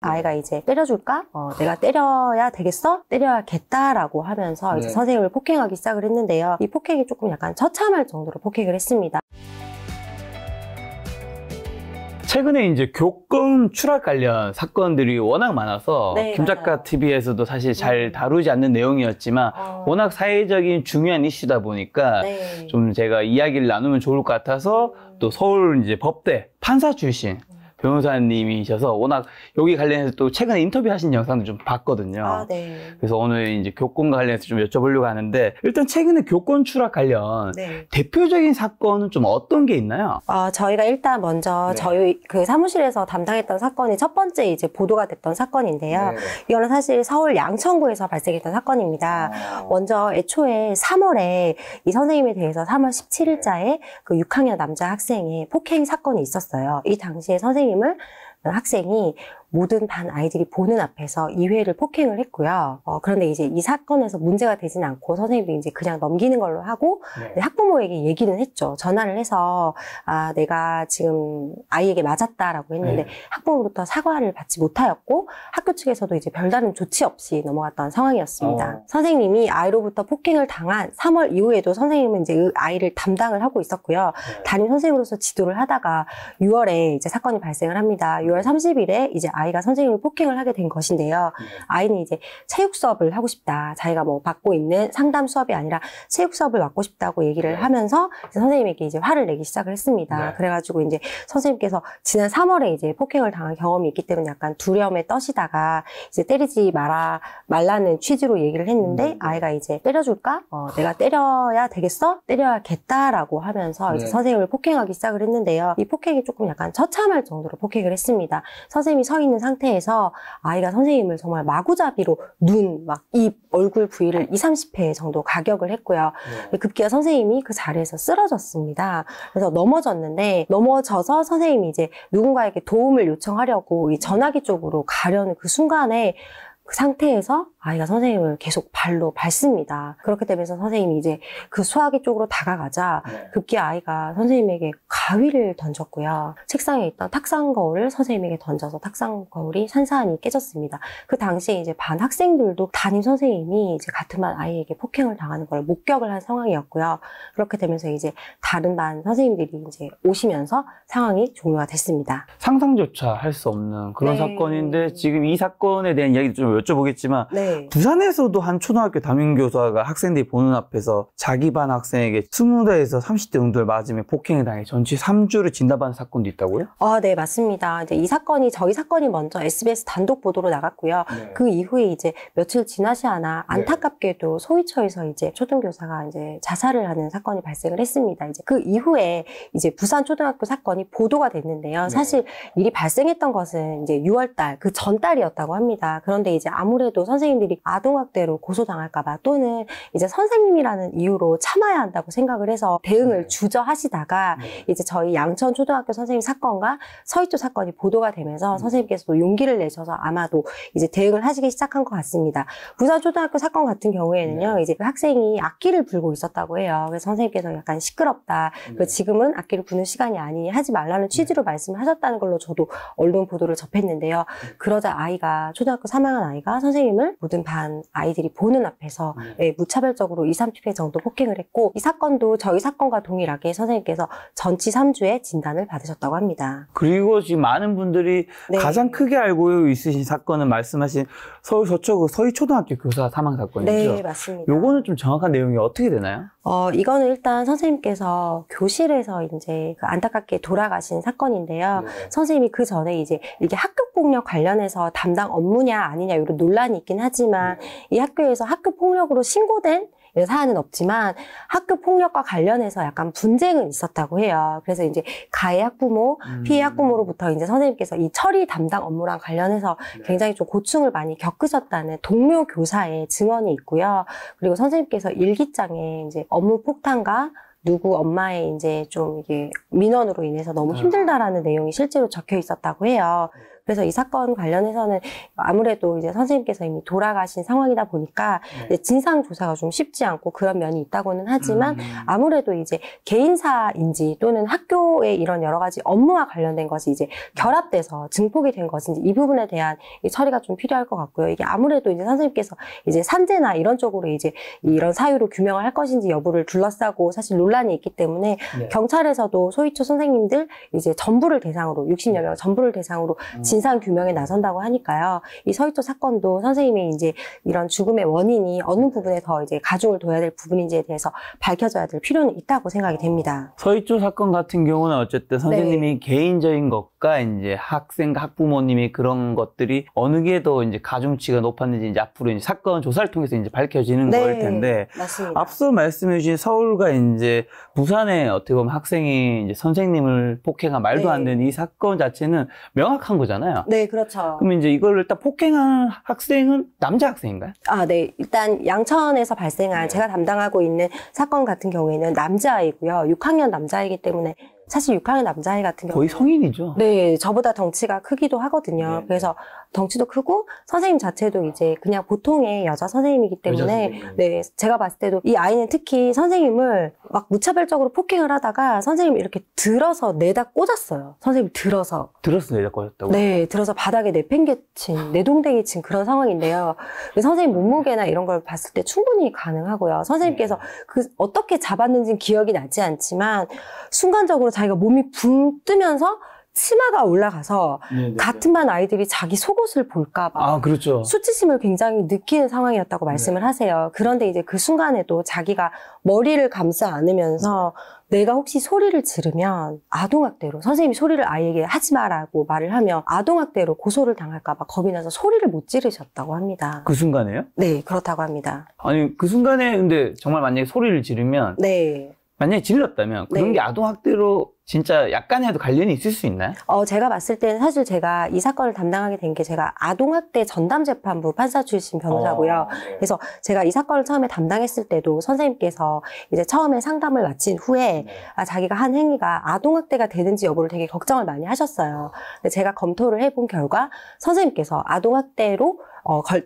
아이가 이제 때려줄까? 내가 때려야 되겠어? 때려야겠다라고 하면서 이제 선생님을 폭행하기 시작을 했는데요. 이 폭행이 조금 약간 처참할 정도로 폭행을 했습니다. 최근에 이제 교권 추락 관련 사건들이 워낙 많아서 김작가 맞아요. TV에서도 사실 잘 다루지 않는 내용이었지만 워낙 사회적인 중요한 이슈다 보니까 좀 제가 이야기를 나누면 좋을 것 같아서 또 서울 이제 법대 판사 출신 변호사님이셔서 워낙 여기 관련해서 또 최근에 인터뷰 하신 영상도 좀 봤거든요. 그래서 오늘 이제 교권과 관련해서 좀 여쭤보려고 하는데 일단 최근에 교권 추락 관련 대표적인 사건은 좀 어떤 게 있나요? 저희가 일단 먼저 저희 그 사무실에서 담당했던 사건이 첫 번째 이제 보도가 됐던 사건인데요. 이거는 사실 서울 양천구에서 발생했던 사건입니다. 먼저 애초에 3월에 이 선생님에 대해서 3월 17일자에 그 6학년 남자 학생의 폭행 사건이 있었어요. 이 당시에 학생이 모든 반 아이들이 보는 앞에서 2회를 폭행을 했고요. 그런데 이제 이 사건에서 문제가 되진 않고 선생님도 이제 그냥 넘기는 걸로 하고 학부모에게 얘기는 했죠. 전화를 해서 내가 지금 아이에게 맞았다라고 했는데 학부모로부터 사과를 받지 못하였고 학교 측에서도 이제 별다른 조치 없이 넘어갔던 상황이었습니다. 선생님이 아이로부터 폭행을 당한 3월 이후에도 선생님은 이제 그 아이를 담당을 하고 있었고요. 담임 선생님으로서 지도를 하다가 6월에 이제 사건이 발생을 합니다. 6월 30일에 이제 아이가 선생님을 폭행을 하게 된 것인데요. 아이는 이제 체육 수업을 하고 싶다. 자기가 뭐 받고 있는 상담 수업이 아니라 체육 수업을 받고 싶다고 얘기를 하면서 이제 선생님에게 이제 화를 내기 시작을 했습니다. 그래가지고 이제 선생님께서 지난 3월에 이제 폭행을 당한 경험이 있기 때문에 약간 두려움에 떠시다가 이제 때리지 말라는 취지로 얘기를 했는데 아이가 이제 때려줄까? 내가 때려야 되겠어? 때려야겠다라고 하면서 이제 선생님을 폭행하기 시작을 했는데요. 이 폭행이 조금 약간 처참할 정도로 폭행을 했습니다. 선생님이 서 있는 상태에서 아이가 선생님을 정말 마구잡이로 눈, 막 입, 얼굴 부위를 20-30회 정도 가격을 했고요. 급기야 선생님이 그 자리에서 쓰러졌습니다. 그래서 넘어져서 선생님이 이제 누군가에게 도움을 요청하려고 이 전화기 쪽으로 가려는 그 순간에 그 상태에서 아이가 선생님을 계속 발로 밟습니다. 그렇게 되면서 선생님이 이제 그 수화기 쪽으로 다가가자 급기야 아이가 선생님에게 가위를 던졌고요. 책상에 있던 탁상 거울을 선생님에게 던져서 탁상 거울이 산산이 깨졌습니다. 그 당시에 이제 반 학생들도 담임 선생님이 이제 같은 반 아이에게 폭행을 당하는 걸 목격을 한 상황이었고요. 그렇게 되면서 이제 다른 반 선생님들이 이제 오시면서 상황이 종료가 됐습니다. 상상조차 할 수 없는 그런 사건인데 지금 이 사건에 대한 이야기도 좀 여쭤보겠지만 부산에서도 한 초등학교 담임교사가 학생들이 보는 앞에서 자기 반 학생에게 20대에서 30대 정도를 맞으며 폭행을 당해 전치 3주를 진단받은 사건도 있다고요? 네, 맞습니다. 이제 이 사건이 저희 사건이 먼저 SBS 단독 보도로 나갔고요. 그 이후에 이제 며칠 지나지 않아 안타깝게도 소위처에서 이제 초등교사가 이제 자살을 하는 사건이 발생을 했습니다. 이제 그 이후에 이제 부산 초등학교 사건이 보도가 됐는데요. 사실 일이 발생했던 것은 이제 6월달 그 전달이었다고 합니다. 그런데 이제 아무래도 선생님들이 아동학대로 고소당할까봐 또는 이제 선생님이라는 이유로 참아야 한다고 생각을 해서 대응을 주저하시다가 이제 저희 양천 초등학교 선생님 사건과 서희초 사건이 보도가 되면서 선생님께서도 용기를 내셔서 아마도 이제 대응을 하시기 시작한 것 같습니다. 부산 초등학교 사건 같은 경우에는요, 이제 그 학생이 악기를 불고 있었다고 해요. 그래서 선생님께서 약간 시끄럽다. 지금은 악기를 부는 시간이 아니니 하지 말라는 취지로 말씀을 하셨다는 걸로 저도 언론 보도를 접했는데요. 그러자 초등학교 3학년 아이가 선생님을 모든 반 아이들이 보는 앞에서 무차별적으로 20-30회 정도 폭행을 했고 이 사건도 저희 사건과 동일하게 선생님께서 전치 3주의 진단을 받으셨다고 합니다. 그리고 지금 많은 분들이 가장 크게 알고 있으신 사건은 말씀하신 서울 서초구 서희초등학교 교사 사망 사건이죠? 네, 맞습니다. 요거는 좀 정확한 내용이 어떻게 되나요? 이거는 일단 선생님께서 교실에서 이제 그 안타깝게 돌아가신 사건인데요. 선생님이 그 전에 이제 이게 학교폭력 관련해서 담당 업무냐 아니냐 이런 논란이 있긴 하지만 이 학교에서 학교폭력으로 신고된 사안은 없지만 학교 폭력과 관련해서 약간 분쟁은 있었다고 해요. 그래서 이제 가해 학부모, 피해 학부모로부터 이제 선생님께서 이 처리 담당 업무랑 관련해서 굉장히 좀 고충을 많이 겪으셨다는 동료 교사의 증언이 있고요. 그리고 선생님께서 일기장에 이제 업무 폭탄과 누구 엄마의 이제 좀 이게 민원으로 인해서 너무 힘들다라는 내용이 실제로 적혀 있었다고 해요. 그래서 이 사건 관련해서는 아무래도 이제 선생님께서 이미 돌아가신 상황이다 보니까 이제 진상 조사가 좀 쉽지 않고 그런 면이 있다고는 하지만 아무래도 이제 개인사인지 또는 학교의 이런 여러 가지 업무와 관련된 것이 이제 결합돼서 증폭이 된 것인지 이 부분에 대한 이 처리가 좀 필요할 것 같고요. 이게 아무래도 이제 선생님께서 이제 산재나 이런 쪽으로 이제 이런 사유로 규명을 할 것인지 여부를 둘러싸고 사실 논란이 있기 때문에 네. 경찰에서도 소위초 선생님들 이제 전부를 대상으로 60여 명 전부를 대상으로 진상 규명에 나선다고 하니까요. 이 서위초 사건도 선생님이 이제 이런 죽음의 원인이 어느 부분에 더 이제 가중을 둬야 될 부분인지에 대해서 밝혀져야 될 필요는 있다고 생각이 됩니다. 서희초 사건 같은 경우는 어쨌든 선생님이 네. 개인적인 것과 이제 학생과 학부모님이 그런 것들이 어느 게 더 이제 가중치가 높았는지 이제 앞으로 이제 사건 조사를 통해서 이제 밝혀지는 네, 거일 텐데 맞습니다. 앞서 말씀해주신 서울과 이제 부산에 어떻게 보면 학생이 이제 선생님을 폭행한 말도 네. 안 되는 이 사건 자체는 명확한 거잖아요. 네, 그렇죠. 그럼 이제 이걸 일단 폭행한 학생은 남자 학생인가요? 아, 네. 일단 양천에서 발생한 네. 제가 담당하고 있는 사건 같은 경우에는 남자아이고요. 6학년 남자아이기 때문에 사실 6학년 남자아이 같은 경우는 거의 성인이죠. 네, 저보다 덩치가 크기도 하거든요. 네. 그래서 덩치도 크고 선생님 자체도 이제 그냥 보통의 여자 선생님이기 때문에 네, 제가 봤을 때도 이 아이는 특히 선생님을 막 무차별적으로 폭행을 하다가 선생님을 이렇게 들어서 내다 꽂았어요. 선생님 들어서. 들었어요, 내가 거였다고. 네, 들어서 바닥에 내팽개친, 내동댕이 친 그런 상황인데요. 선생님 몸무게나 이런 걸 봤을 때 충분히 가능하고요. 선생님께서 그 어떻게 잡았는지는 기억이 나지 않지만 순간적으로 자기가 몸이 붕 뜨면서 치마가 올라가서 같은 반 아이들이 자기 속옷을 볼까봐 아, 그렇죠. 수치심을 굉장히 느끼는 상황이었다고 말씀을 하세요. 그런데 이제 그 순간에도 자기가 머리를 감싸 안으면서 내가 혹시 소리를 지르면 아동학대로 선생님이 소리를 아이에게 하지 마라고 말을 하면 아동학대로 고소를 당할까봐 겁이 나서 소리를 못 지르셨다고 합니다. 그 순간에요? 네, 그렇다고 합니다. 아니, 그 순간에 근데 정말 만약에 소리를 지르면 네. 만약에 질렀다면 그런 네. 게 아동학대로 진짜 약간이라도 관련이 있을 수 있나요? 제가 봤을 때는 사실 제가 이 사건을 담당하게 된 게 제가 아동학대 전담재판부 판사 출신 변호사고요. 그래서 제가 이 사건을 처음에 담당했을 때도 선생님께서 이제 처음에 상담을 마친 후에 자기가 한 행위가 아동학대가 되는지 여부를 되게 걱정을 많이 하셨어요. 근데 제가 검토를 해본 결과 선생님께서 아동학대로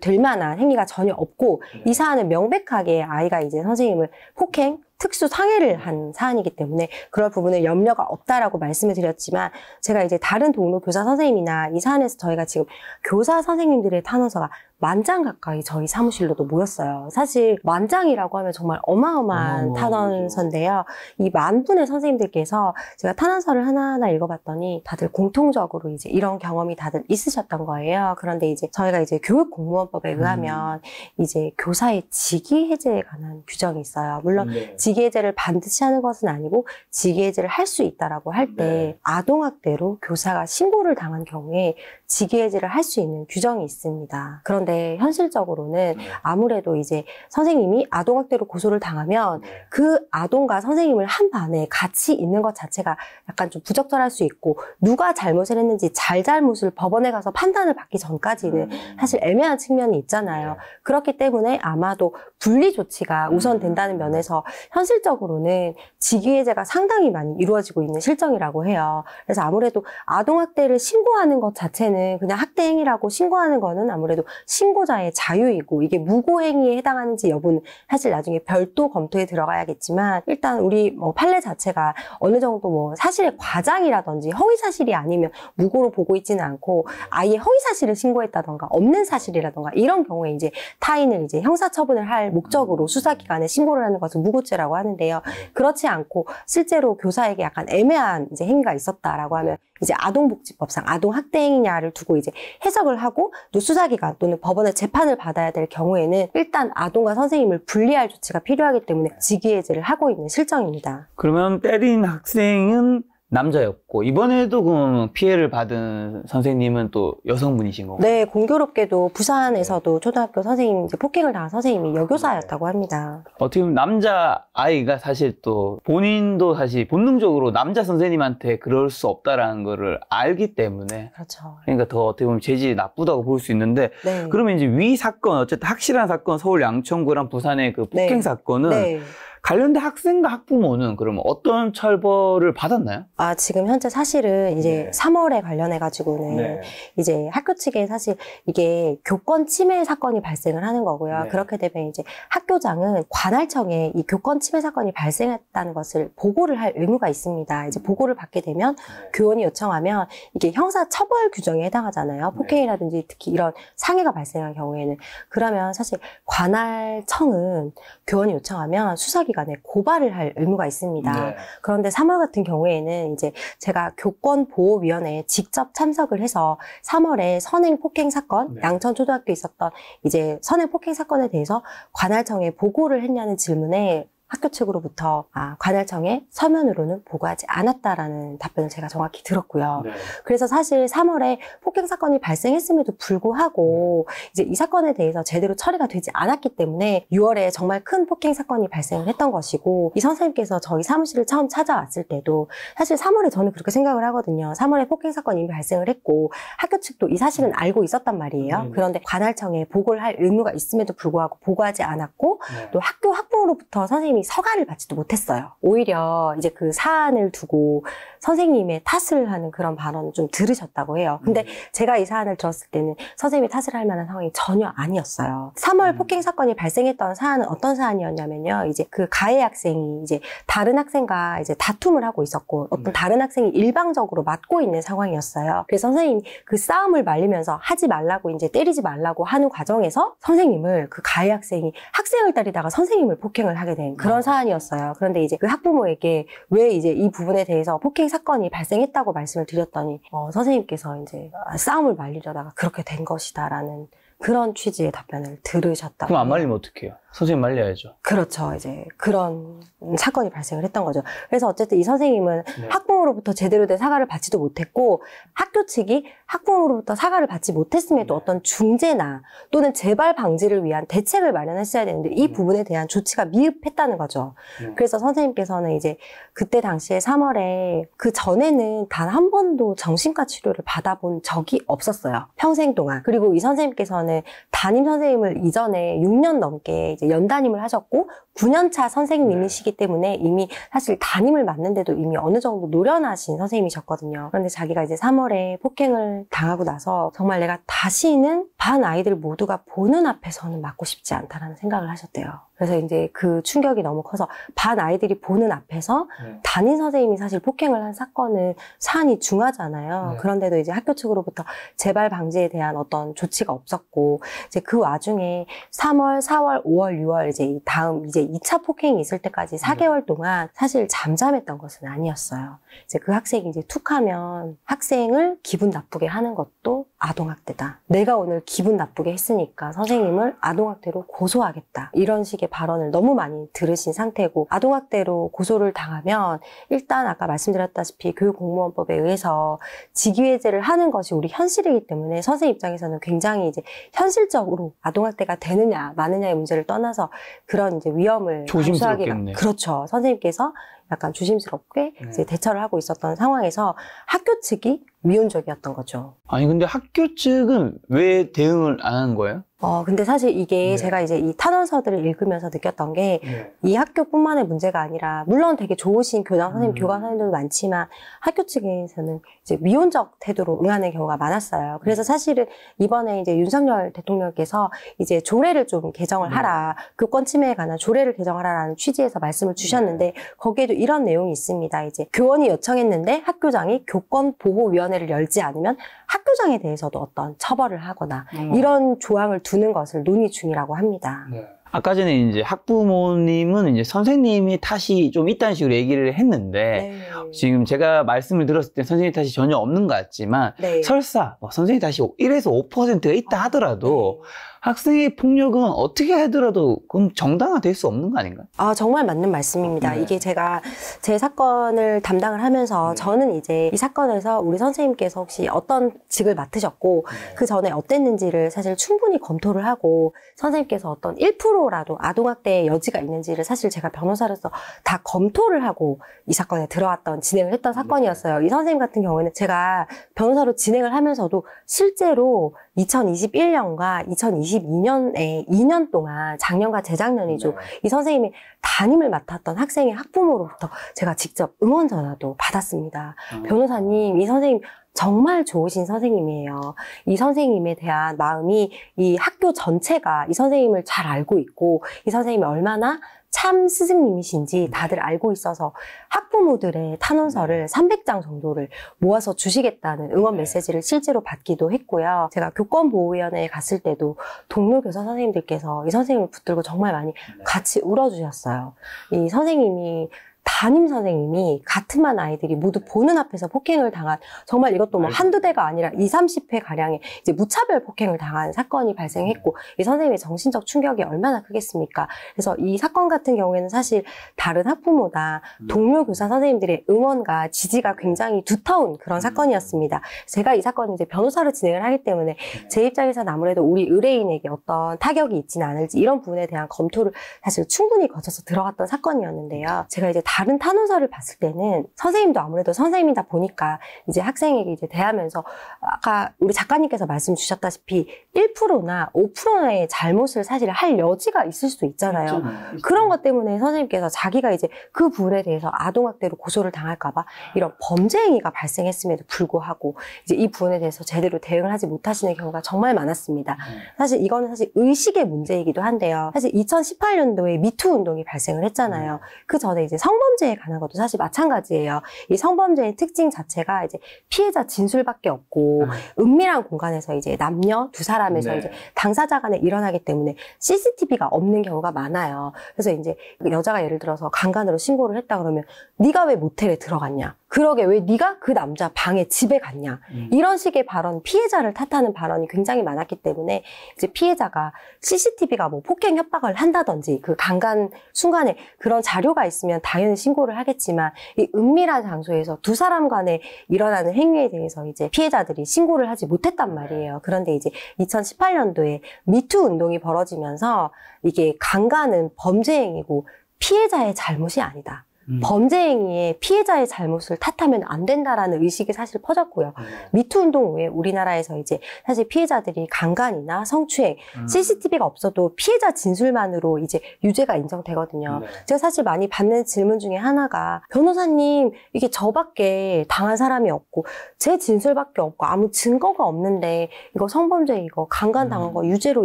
될 만한 행위가 전혀 없고 이 사안은 명백하게 아이가 이제 선생님을 폭행, 특수 상해를 한 사안이기 때문에 그럴 부분은 염려가 없다라고 말씀을 드렸지만 제가 이제 다른 동료 교사 선생님이나 이 사안에서 저희가 지금 교사 선생님들의 탄원서가 10,000장 가까이 저희 사무실로도 모였어요. 사실 10,000장이라고 하면 정말 어마어마한 탄원서인데요. 이 10,000분의 선생님들께서 제가 탄원서를 하나하나 읽어봤더니 다들 공통적으로 이제 이런 경험이 다들 있으셨던 거예요. 그런데 이제 저희가 이제 교육공무원법에 의하면 이제 교사의 직위 해제에 관한 규정이 있어요. 물론 직위 해제를 반드시 하는 것은 아니고 직위 해제를 할 수 있다라고 할 때 아동학대로 교사가 신고를 당한 경우에 직위 해제를 할 수 있는 규정이 있습니다. 그런데 현실적으로는 아무래도 이제 선생님이 아동학대로 고소를 당하면 그 아동과 선생님을 한 반에 같이 있는 것 자체가 약간 좀 부적절할 수 있고 누가 잘못을 했는지 잘잘못을 법원에 가서 판단을 받기 전까지는 사실 애매한 측면이 있잖아요. 그렇기 때문에 아마도 분리 조치가 우선된다는 면에서 현실적으로는 직위해제가 상당히 많이 이루어지고 있는 실정이라고 해요. 그래서 아무래도 아동학대를 신고하는 것 자체는 그냥 학대 행위라고 신고하는 거는 아무래도 신고자의 자유이고 이게 무고행위에 해당하는지 여부는 사실 나중에 별도 검토에 들어가야겠지만 일단 우리 판례 자체가 어느 정도 사실의 과장이라든지 허위 사실이 아니면 무고로 보고 있지는 않고 아예 허위 사실을 신고했다던가 없는 사실이라던가 이런 경우에 이제 타인을 이제 형사처분을 할 목적으로 수사기관에 신고를 하는 것을 무고죄라고 하는데요. 그렇지 않고 실제로 교사에게 약간 애매한 이제 행위가 있었다라고 하면 이제 아동복지법상 아동학대 행위냐를 두고 이제 해석을 하고 또 수사기관 또는 법원의 재판을 받아야 될 경우에는 일단 아동과 선생님을 분리할 조치가 필요하기 때문에 직위해제를 하고 있는 실정입니다. 그러면 때린 학생은 남자였고 이번에도 그 피해를 받은 선생님은 또 여성분이신 건가요? 네, 공교롭게도 부산에서도 초등학교 선생님 이제 폭행을 당한 선생님이 여교사였다고 합니다. 어떻게 보면 남자 아이가 사실 또 본인도 사실 본능적으로 남자 선생님한테 그럴 수 없다라는 거를 알기 때문에 그렇죠. 그러니까 더 어떻게 보면 재질이 나쁘다고 볼 수 있는데 네. 그러면 이제 위 사건 어쨌든 확실한 사건 서울 양천구랑 부산의 그 폭행 네. 사건은 네. 관련된 학생과 학부모는 그러면 어떤 처벌을 받았나요? 지금 현재 사실은 이제 3월에 관련해가지고는 이제 학교 측에 사실 이게 교권 침해 사건이 발생을 하는 거고요. 그렇게 되면 이제 학교장은 관할청에 이 교권 침해 사건이 발생했다는 것을 보고를 할 의무가 있습니다. 이제 보고를 받게 되면 교원이 요청하면 이게 형사 처벌 규정에 해당하잖아요. 폭행이라든지 특히 이런 상해가 발생한 경우에는. 그러면 사실 관할청은 교원이 요청하면 수사기관에 고발을 할 의무가 있습니다. 그런데 3월 같은 경우에는 이제 제가 교권보호위원회에 직접 참석을 해서 3월에 선행 폭행 사건, 양천초등학교에 있었던 이제 선행 폭행 사건에 대해서 관할청에 보고를 했냐는 질문에 학교 측으로부터 관할청에 서면으로는 보고하지 않았다라는 답변을 제가 정확히 들었고요. 그래서 사실 3월에 폭행 사건이 발생했음에도 불구하고 이제 이 사건에 대해서 제대로 처리가 되지 않았기 때문에 6월에 정말 큰 폭행 사건이 발생을 했던 것이고, 이 선생님께서 저희 사무실을 처음 찾아왔을 때도 사실 3월에 저는 그렇게 생각을 하거든요. 3월에 폭행 사건이 이미 발생을 했고 학교 측도 이 사실은 알고 있었단 말이에요. 그런데 관할청에 보고를 할 의무가 있음에도 불구하고 보고하지 않았고 또 학교 학부모로부터 선생님이 서가를 받지도 못했어요. 오히려 이제 그 사안을 두고 선생님의 탓을 하는 그런 발언을 좀 들으셨다고 해요. 근데 제가 이 사안을 들었을 때는 선생님이 탓을 할 만한 상황이 전혀 아니었어요. 3월 폭행 사건이 발생했던 사안은 어떤 사안이었냐면요. 이제 그 가해 학생이 이제 다른 학생과 이제 다툼을 하고 있었고 어떤 다른 학생이 일방적으로 맞고 있는 상황이었어요. 그래서 선생님이 그 싸움을 말리면서 하지 말라고 이제 때리지 말라고 하는 과정에서 선생님을 그 가해 학생이 학생을 때리다가 선생님을 폭행을 하게 된 그런 사안이었어요. 그런데 이제 그 학부모에게 왜 이제 이 부분에 대해서 폭행 사건이 발생했다고 말씀을 드렸더니 선생님께서 이제 싸움을 말리려다가 그렇게 된 것이다라는 그런 취지의 답변을 들으셨다고. 그럼 안 말리면 어떡해요? 선생님 말려야죠. 그렇죠. 이제 그런 사건이 발생을 했던 거죠. 그래서 어쨌든 이 선생님은 학부모로부터 제대로 된 사과를 받지도 못했고 학교 측이 학부모로부터 사과를 받지 못했음에도 어떤 중재나 또는 재발 방지를 위한 대책을 마련했어야 되는데 이 부분에 대한 조치가 미흡했다는 거죠. 그래서 선생님께서는 이제 그때 당시에 3월에 그 전에는 단 한 번도 정신과 치료를 받아본 적이 없었어요. 평생 동안. 그리고 이 선생님께서는 담임 선생님을 이전에 6년 넘게 이제 연담임을 하셨고 9년차 선생님이시기 때문에 이미 사실 담임을 맡는데도 이미 어느 정도 노련하신 선생님이셨거든요. 그런데 자기가 이제 3월에 폭행을 당하고 나서 정말 내가 다시는 반 아이들 모두가 보는 앞에서는 맞고 싶지 않다라는 생각을 하셨대요. 그래서 이제 그 충격이 너무 커서 반 아이들이 보는 앞에서 담임 선생님이 사실 폭행을 한 사건은 사안이 중하잖아요. 그런데도 이제 학교 측으로부터 재발 방지에 대한 어떤 조치가 없었고 이제 그 와중에 3월, 4월, 5월, 6월 이제 다음 이제 2차 폭행이 있을 때까지 4개월 동안 사실 잠잠했던 것은 아니었어요. 이제 그 학생이 이제 툭하면 학생을 기분 나쁘게 하는 것도 아동학대다. 내가 오늘 기분 나쁘게 했으니까 선생님을 아동학대로 고소하겠다. 이런 식의 발언을 너무 많이 들으신 상태고 아동학대로 고소를 당하면 일단 아까 말씀드렸다시피 교육공무원법에 의해서 직위해제를 하는 것이 우리 현실이기 때문에 선생님 입장에서는 굉장히 이제 현실적으로 아동학대가 되느냐 마느냐의 문제를 떠나서 그런 이제 위험을 조심스럽겠네요. 그렇죠. 선생님께서 약간 조심스럽게 이제 대처를 하고 있었던 상황에서 학교 측이 미온적이었던 거죠. 아니 근데 학교 측은 왜 대응을 안 하는 거예요? 근데 사실 이게 제가 이제 이 탄원서들을 읽으면서 느꼈던 게 이 학교뿐만의 문제가 아니라 물론 되게 좋으신 교장 선생님, 교감 선생님들도 많지만 학교 측에서는 이제 미온적 태도로 응하는 경우가 많았어요. 그래서 사실은 이번에 이제 윤석열 대통령께서 이제 조례를 좀 개정을 하라, 교권 침해에 관한 조례를 개정하라라는 취지에서 말씀을 주셨는데 거기에도 이런 내용이 있습니다. 이제 교원이 요청했는데 학교장이 교권보호위원회를 열지 않으면 학교장에 대해서도 어떤 처벌을 하거나 이런 조항을 두는 것을 논의 중이라고 합니다. 아까 전에 이제 학부모님은 이제 선생님이 탓이 좀 있다는 식으로 얘기를 했는데 지금 제가 말씀을 들었을 때 선생님 탓이 전혀 없는 것 같지만 설사 선생님 탓이 1에서 5%가 있다 하더라도 학생의 폭력은 어떻게 하더라도 그럼 정당화될 수 없는 거 아닌가요? 정말 맞는 말씀입니다. 이게 제가 제 사건을 담당을 하면서 저는 이제 이 사건에서 우리 선생님께서 혹시 어떤 직을 맡으셨고 그 전에 어땠는지를 사실 충분히 검토를 하고 선생님께서 어떤 1%라도 아동학대의 여지가 있는지를 사실 제가 변호사로서 다 검토를 하고 이 사건에 들어왔던 진행을 했던 사건이었어요. 이 선생님 같은 경우에는 제가 변호사로 진행을 하면서도 실제로 2021년과 2022년에 2년 동안 작년과 재작년이죠. 네. 이 선생님이 담임을 맡았던 학생의 학부모로부터 제가 직접 응원 전화도 받았습니다. 변호사님, 이 선생님 정말 좋으신 선생님이에요. 이 선생님에 대한 마음이 이 학교 전체가 이 선생님을 잘 알고 있고 이 선생님이 얼마나 참 스승님이신지 다들 알고 있어서 학부모들의 탄원서를 300장 정도를 모아서 주시겠다는 응원 메시지를 실제로 받기도 했고요. 제가 교권보호위원회에 갔을 때도 동료 교사 선생님들께서 이 선생님을 붙들고 정말 많이 같이 울어주셨어요. 이 선생님이 담임 선생님이 같은 반 아이들이 모두 보는 앞에서 폭행을 당한, 정말 이것도 뭐 한두 대가 아니라 20, 30회 가량의 이제 무차별 폭행을 당한 사건이 발생했고, 이 선생님의 정신적 충격이 얼마나 크겠습니까? 그래서 이 사건 같은 경우에는 사실 다른 학부모나 동료 교사 선생님들의 응원과 지지가 굉장히 두터운 그런 사건이었습니다. 제가 이 사건을 이제 변호사로 진행을 하기 때문에 제 입장에서는 아무래도 우리 의뢰인에게 어떤 타격이 있지는 않을지 이런 부분에 대한 검토를 사실 충분히 거쳐서 들어갔던 사건이었는데요. 제가 이제 다른 탄원서를 봤을 때는 선생님도 아무래도 선생님이다 보니까 이제 학생에게 이제 대하면서 아까 우리 작가님께서 말씀 주셨다시피 1%나 5%의 잘못을 사실 할 여지가 있을 수도 있잖아요. 그런 것 때문에 선생님께서 자기가 이제 그 부분에 대해서 아동학대로 고소를 당할까봐 이런 범죄 행위가 발생했음에도 불구하고 이제 이 부분에 대해서 제대로 대응을 하지 못하시는 경우가 정말 많았습니다. 사실 이거는 사실 의식의 문제이기도 한데요. 사실 2018년도에 미투 운동이 발생을 했잖아요. 그 전에 이제 성범죄에 관한 것도 사실 마찬가지예요. 이 성범죄의 특징 자체가 이제 피해자 진술밖에 없고 은밀한 공간에서 이제 남녀 두 사람에서 이제 당사자 간에 일어나기 때문에 CCTV가 없는 경우가 많아요. 그래서 이제 여자가 예를 들어서 강간으로 신고를 했다 그러면 네가 왜 모텔에 들어갔냐? 그러게 왜 네가 그 남자 방에 집에 갔냐? 이런 식의 발언, 피해자를 탓하는 발언이 굉장히 많았기 때문에 이제 피해자가 CCTV가 뭐 폭행 협박을 한다든지 그 강간 순간에 그런 자료가 있으면 당연히 신고를 하겠지만 이 은밀한 장소에서 두 사람 간에 일어나는 행위에 대해서 이제 피해자들이 신고를 하지 못했단 말이에요. 그런데 이제 2018년도에 미투 운동이 벌어지면서 이게 강간은 범죄 행위고 피해자의 잘못이 아니다. 범죄 행위에 피해자의 잘못을 탓하면 안 된다라는 의식이 사실 퍼졌고요. 미투 운동 후에 우리나라에서 이제 사실 피해자들이 강간이나 성추행, CCTV가 없어도 피해자 진술만으로 이제 유죄가 인정되거든요. 제가 사실 많이 받는 질문 중에 하나가 변호사님 이게 저밖에 당한 사람이 없고 제 진술밖에 없고 아무 증거가 없는데 이거 성범죄 이거 강간 당한 거 유죄로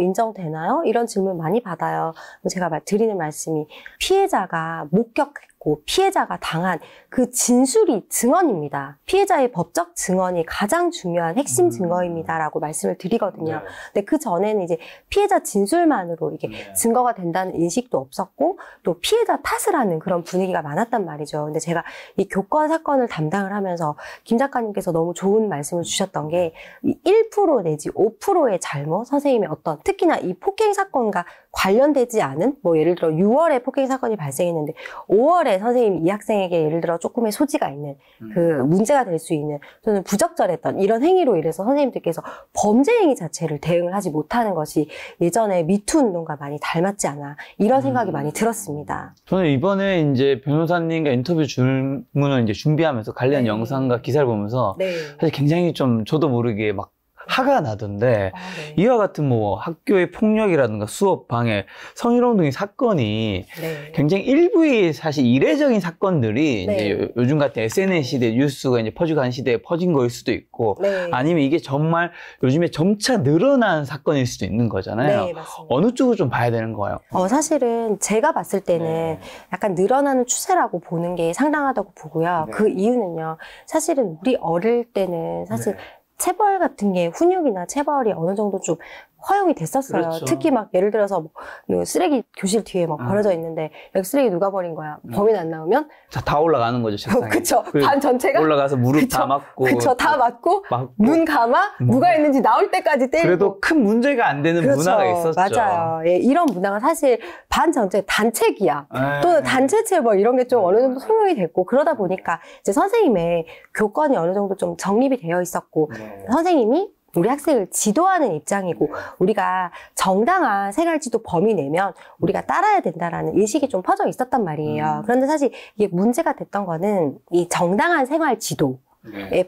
인정되나요? 이런 질문 많이 받아요. 제가 드리는 말씀이 피해자가 목격했고 피해자가 당한 그 진술이 증언입니다. 피해자의 법적 증언이 가장 중요한 핵심 증거입니다라고 말씀을 드리거든요. 근데 그 전에는 이제 피해자 진술만으로 이게 증거가 된다는 인식도 없었고 또 피해자 탓을 하는 그런 분위기가 많았단 말이죠. 근데 제가 이 교권 사건을 담당을 하면서 김 작가님께서 너무 좋은 말씀을 주셨던 게 이 1% 내지 5%의 잘못, 선생님의 어떤 특히나 이 폭행 사건과 관련되지 않은 뭐 예를 들어 6월에 폭행 사건이 발생했는데 5월에 선생님이 이 학생에게 예를 들어 조금의 소지가 있는 그 문제가 될 수 있는 또는 부적절했던 이런 행위로 인해서 선생님들께서 범죄 행위 자체를 대응을 하지 못하는 것이 예전에 미투 운동과 많이 닮았지 않아 이런 생각이 많이 들었습니다. 저는 이번에 이제 변호사님과 인터뷰 질문을 이제 준비하면서 관련 영상과 기사를 보면서 사실 굉장히 좀 저도 모르게 막 화가 나던데 이와 같은 뭐 학교의 폭력이라든가 수업 방해, 성희롱 등의 사건이 굉장히 일부의 사실 이례적인 사건들이 이제 요즘 같은 SNS 시대 뉴스가 이제 퍼져가는 시대에 퍼진 거일 수도 있고 아니면 이게 정말 요즘에 점차 늘어난 사건일 수도 있는 거잖아요. 네, 맞습니다. 어느 쪽을 좀 봐야 되는 거예요? 사실은 제가 봤을 때는 약간 늘어나는 추세라고 보는 게 상당하다고 보고요. 그 이유는요. 사실은 우리 어릴 때는 사실 체벌 같은 게 훈육이나 체벌이 어느 정도 좀 허용이 됐었어요. 그렇죠. 특히 막 예를 들어서 뭐 쓰레기 교실 뒤에 막 버려져 있는데 여기 쓰레기 누가 버린 거야? 범인 안 나오면 자, 다 올라가는 거죠, 책상에. 그쵸. 반 전체가 올라가서 무릎 그쵸. 다 맞고. 그쵸. 다 맞고 눈 감아 누가 있는지 나올 때까지 때리고. 그래도 큰 문제가 안 되는 그렇죠. 문화가 있었죠. 맞아요. 예, 이런 문화가 사실 반 전체 단체기야. 또는 단체 체벌 이런 게 좀 어느 정도 소명이 됐고 그러다 보니까 이제 선생님의 교권이 어느 정도 좀 정립이 되어 있었고 선생님이 우리 학생을 지도하는 입장이고 우리가 정당한 생활지도 범위 내면 우리가 따라야 된다라는 인식이 좀 퍼져 있었단 말이에요. 그런데 사실 이게 문제가 됐던 거는 이 정당한 생활지도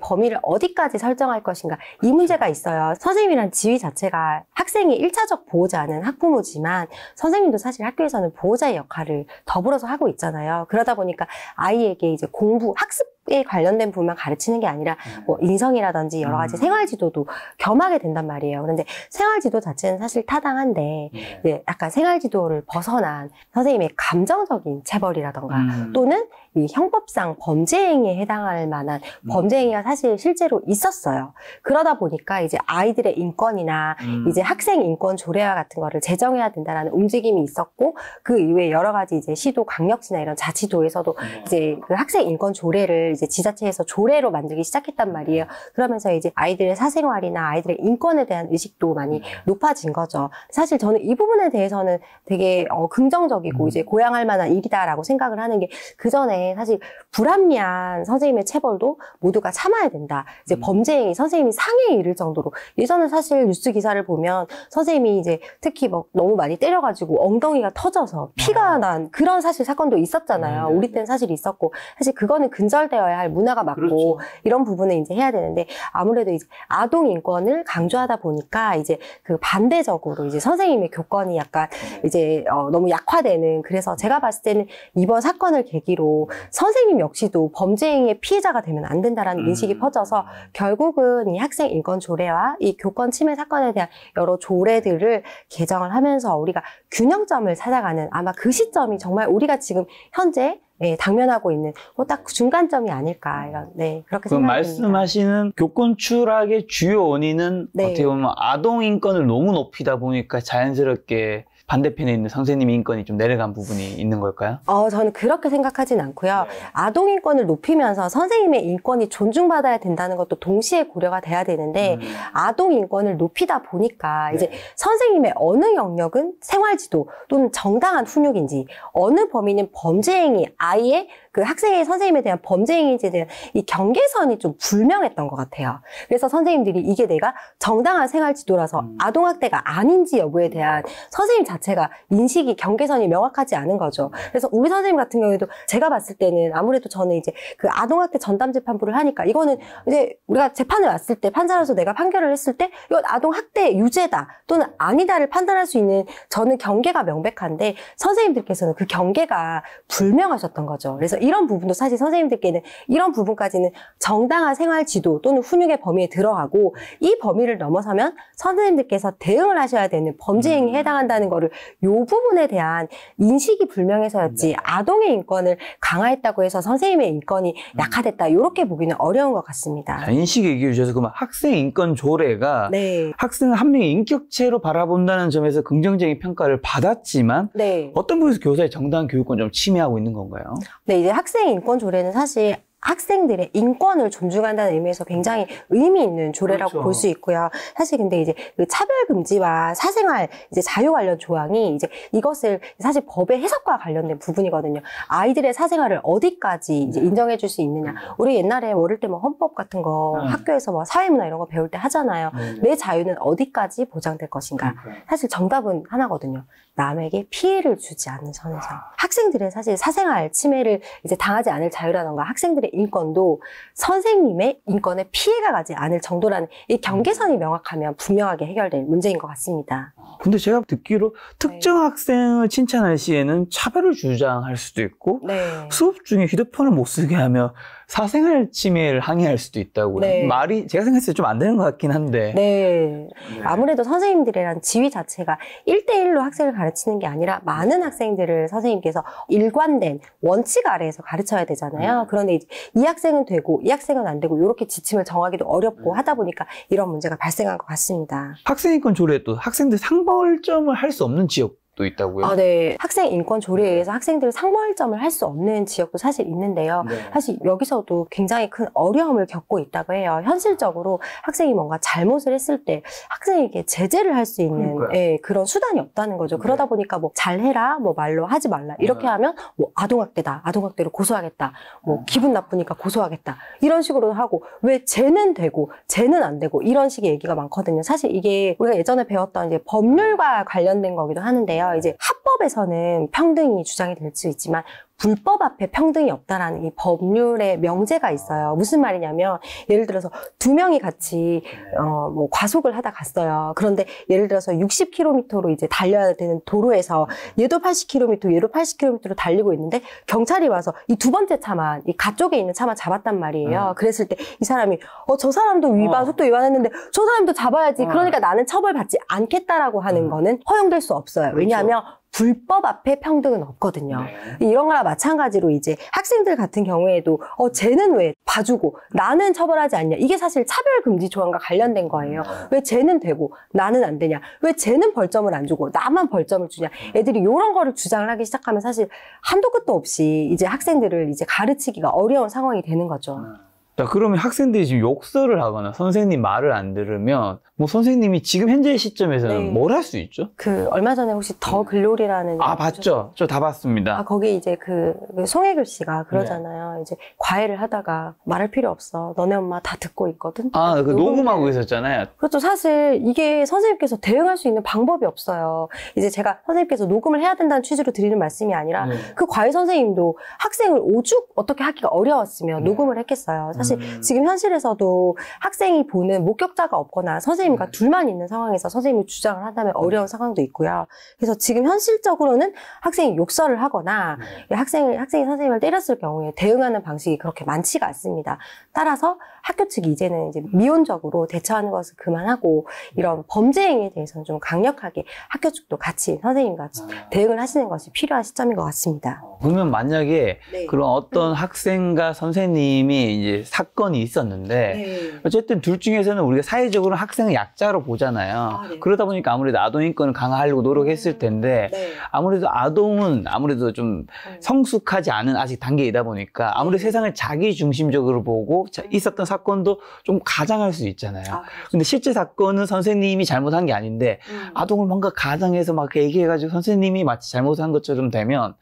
범위를 어디까지 설정할 것인가 이 문제가 있어요. 선생님이란 지위 자체가 학생이 1차적 보호자는 학부모지만 선생님도 사실 학교에서는 보호자의 역할을 더불어서 하고 있잖아요. 그러다 보니까 아이에게 이제 공부, 학습에 관련된 부분만 가르치는 게 아니라 뭐 인성이라든지 여러 가지 생활지도도 겸하게 된단 말이에요. 그런데 생활지도 자체는 사실 타당한데 이제 약간 생활지도를 벗어난 선생님의 감정적인 체벌이라던가 또는 이 형법상 범죄 행위에 해당할 만한 범죄 행위가 사실 실제로 있었어요. 그러다 보니까 이제 아이들의 인권이나 이제 학생 인권 조례와 같은 거를 제정해야 된다라는 움직임이 있었고 그 이외에 여러 가지 이제 시도 강력지나 이런 자치도에서도 이제 그 학생 인권 조례를 이제 지자체에서 조례로 만들기 시작했단 말이에요. 그러면서 이제 아이들의 사생활이나 아이들의 인권에 대한 의식도 많이 높아진 거죠. 사실 저는 이 부분에 대해서는 되게 긍정적이고 이제 고양할 만한 일이다라고 생각을 하는 게 그 전에 사실 불합리한 선생님의 체벌도 모두가 참아야 된다. 이제 범죄행위, 선생님이 상해에 이를 정도로 예전에 사실 뉴스 기사를 보면 선생님이 이제 특히 뭐 너무 많이 때려가지고 엉덩이가 터져서 피가 난 그런 사실 사건도 있었잖아요. 우리 때는 사실 있었고 사실 그거는 근절되어야 할 문화가 맞고 그렇죠. 이런 부분을 이제 해야 되는데 아무래도 이제 아동 인권을 강조하다 보니까 이제 그 반대적으로 이제 선생님의 교권이 약간 이제 너무 약화되는 그래서 제가 봤을 때는 이번 사건을 계기로 선생님 역시도 범죄 행위의 피해자가 되면 안 된다라는 인식이 퍼져서 결국은 이 학생 인권 조례와 이 교권 침해 사건에 대한 여러 조례들을 개정을 하면서 우리가 균형점을 찾아가는 아마 그 시점이 정말 우리가 지금 현재 당면하고 있는 딱 중간점이 아닐까 이런 그렇게 그럼 생각합니다. 말씀하시는 교권 추락의 주요 원인은 어떻게 보면 아동 인권을 너무 높이다 보니까 자연스럽게 반대편에 있는 선생님 인권이 좀 내려간 부분이 있는 걸까요? 저는 그렇게 생각하진 않고요. 아동 인권을 높이면서 선생님의 인권이 존중받아야 된다는 것도 동시에 고려가 돼야 되는데 아동 인권을 높이다 보니까 이제 선생님의 어느 영역은 생활지도 또는 정당한 훈육인지 어느 범위는 범죄행위 아이의 그 학생의 선생님에 대한 범죄행위에 대한 이 경계선이 좀 불명했던 것 같아요. 그래서 선생님들이 이게 내가 정당한 생활지도라서 아동학대가 아닌지 여부에 대한 선생님 자체가 인식이 경계선이 명확하지 않은 거죠. 그래서 우리 선생님 같은 경우에도 제가 봤을 때는 아무래도 저는 이제 그 아동학대 전담 재판부를 하니까 이거는 이제 우리가 재판을 왔을 때 판사로서 내가 판결을 했을 때 이건 아동학대 유죄다 또는 아니다를 판단할 수 있는 저는 경계가 명백한데 선생님들께서는 그 경계가 불명하셨던 거죠. 그래서 이런 부분도 사실 선생님들께는 이런 부분까지는 정당한 생활지도 또는 훈육의 범위에 들어가고 이 범위를 넘어서면 선생님들께서 대응을 하셔야 되는 범죄 행위에 해당한다는 거를 이 부분에 대한 인식이 불명해서였지 아동의 인권을 강화했다고 해서 선생님의 인권이 약화됐다 이렇게 보기는 어려운 것 같습니다. 자, 인식 얘기해 주셔서 그러면 학생 인권 조례가 학생 한 명의 인격체로 바라본다는 점에서 긍정적인 평가를 받았지만 어떤 부분에서 교사의 정당한 교육권 좀 침해하고 있는 건가요? 네, 이제 학생 인권 조례는 사실 학생들의 인권을 존중한다는 의미에서 굉장히 의미 있는 조례라고 볼 수 있고요. 사실 근데 이제 그 차별금지와 사생활 이제 자유 관련 조항이 이제 이것을 사실 법의 해석과 관련된 부분이거든요. 아이들의 사생활을 어디까지 이제 인정해 줄 수 있느냐. 우리 옛날에 어릴 때 뭐 헌법 같은 거 학교에서 뭐 사회문화 이런 거 배울 때 하잖아요. 내 자유는 어디까지 보장될 것인가. 사실 정답은 하나거든요. 남에게 피해를 주지 않는 선에서. 학생들의 사실 사생활 침해를 이제 당하지 않을 자유라던가 학생들의 인권도 선생님의 인권에 피해가 가지 않을 정도라는 이 경계선이 명확하면 분명하게 해결될 문제인 것 같습니다. 근데 제가 듣기로 특정 학생을 칭찬할 시에는 차별을 주장할 수도 있고 수업 중에 휴대폰을 못 쓰게 하며 사생활 침해를 항의할 수도 있다고요. 말이 제가 생각했을 때 좀 안 되는 것 같긴 한데. 아무래도 선생님들이란 지위 자체가 1대1로 학생을 가르치는 게 아니라 많은 학생들을 선생님께서 일관된 원칙 아래에서 가르쳐야 되잖아요. 그런데 이제 이 학생은 되고 이 학생은 안 되고 이렇게 지침을 정하기도 어렵고 하다 보니까 이런 문제가 발생한 것 같습니다. 학생인권 조례에 또 학생들 상벌점을 할 수 없는 지역 도 있다고요? 학생 인권 조례에 의해서 학생들 상벌점을 할 수 없는 지역도 사실 있는데요. 사실 여기서도 굉장히 큰 어려움을 겪고 있다고 해요. 현실적으로 학생이 뭔가 잘못을 했을 때 학생에게 제재를 할 수 있는 그런 수단이 없다는 거죠. 그러다 보니까 뭐 잘해라, 뭐 말로 하지 말라 이렇게 하면 뭐 아동학대다, 아동학대로 고소하겠다, 뭐 기분 나쁘니까 고소하겠다 이런 식으로 하고 왜 쟤는 되고 쟤는 안 되고 이런 식의 얘기가 많거든요. 사실 이게 우리가 예전에 배웠던 이제 법률과 관련된 거기도 하는데요. 이제 합법에서는 평등이 주장이 될 수 있지만 불법 앞에 평등이 없다라는 이 법률의 명제가 있어요. 무슨 말이냐면 예를 들어서 두 명이 같이 뭐 과속을 하다 갔어요. 그런데 예를 들어서 60km로 이제 달려야 되는 도로에서 얘도 80km, 얘도 80km로 달리고 있는데 경찰이 와서 이 두 번째 차만 이 가쪽에 있는 차만 잡았단 말이에요. 그랬을 때 이 사람이 저 사람도 속도 위반했는데 저 사람도 잡아야지. 그러니까 나는 처벌받지 않겠다라고 하는 거는 허용될 수 없어요. 왜냐하면 불법 앞에 평등은 없거든요. 이런 거랑 마찬가지로 이제 학생들 같은 경우에도 쟤는 왜 봐주고 나는 처벌하지 않냐. 이게 사실 차별금지 조항과 관련된 거예요. 왜 쟤는 되고 나는 안 되냐. 왜 쟤는 벌점을 안 주고 나만 벌점을 주냐. 애들이 이런 거를 주장을 하기 시작하면 사실 한도 끝도 없이 이제 학생들을 이제 가르치기가 어려운 상황이 되는 거죠. 자, 그러면 학생들이 지금 욕설을 하거나 선생님 말을 안 들으면 뭐 선생님이 지금 현재 시점에서는 뭘 할 수 있죠? 얼마 전에 혹시 더 글로리라는 봤죠? 저 다 봤습니다. 거기 이제 그 송혜교 씨가 그러잖아요. 이제 과외를 하다가 말할 필요 없어. 너네 엄마 다 듣고 있거든. 그 녹음하고 있었잖아요. 그렇죠. 사실 이게 선생님께서 대응할 수 있는 방법이 없어요. 이제 제가 선생님께서 녹음을 해야 된다는 취지로 드리는 말씀이 아니라 그 과외 선생님도 학생을 오죽 어떻게 하기가 어려웠으면 녹음을 했겠어요. 사실 지금 현실에서도 학생이 보는 목격자가 없거나 선생님과 둘만 있는 상황에서 선생님이 주장을 한다면 어려운 상황도 있고요. 그래서 지금 현실적으로는 학생이 욕설을 하거나 학생이 선생님을 때렸을 경우에 대응하는 방식이 그렇게 많지가 않습니다. 따라서 학교 측이 이제는 이제 미온적으로 대처하는 것을 그만하고 이런 범죄 행위에 대해서는 좀 강력하게 학교 측도 같이 선생님과 대응을 하시는 것이 필요한 시점인 것 같습니다. 그러면 만약에 그런 어떤 학생과 선생님이 이제 사건이 있었는데 어쨌든 둘 중에서는 우리가 사회적으로 학생을 약자로 보잖아요. 그러다 보니까 아무래도 아동인권을 강화하려고 노력했을 텐데 아무래도 아동은 아무래도 좀 성숙하지 않은 아직 단계이다 보니까 아무래도 세상을 자기 중심적으로 보고 있었던 사건도 좀 가장할 수 있잖아요. 근데 실제 사건은 선생님이 잘못한 게 아닌데 아동을 뭔가 가장해서 막 얘기해가지고 선생님이 마치 잘못한 것처럼 되면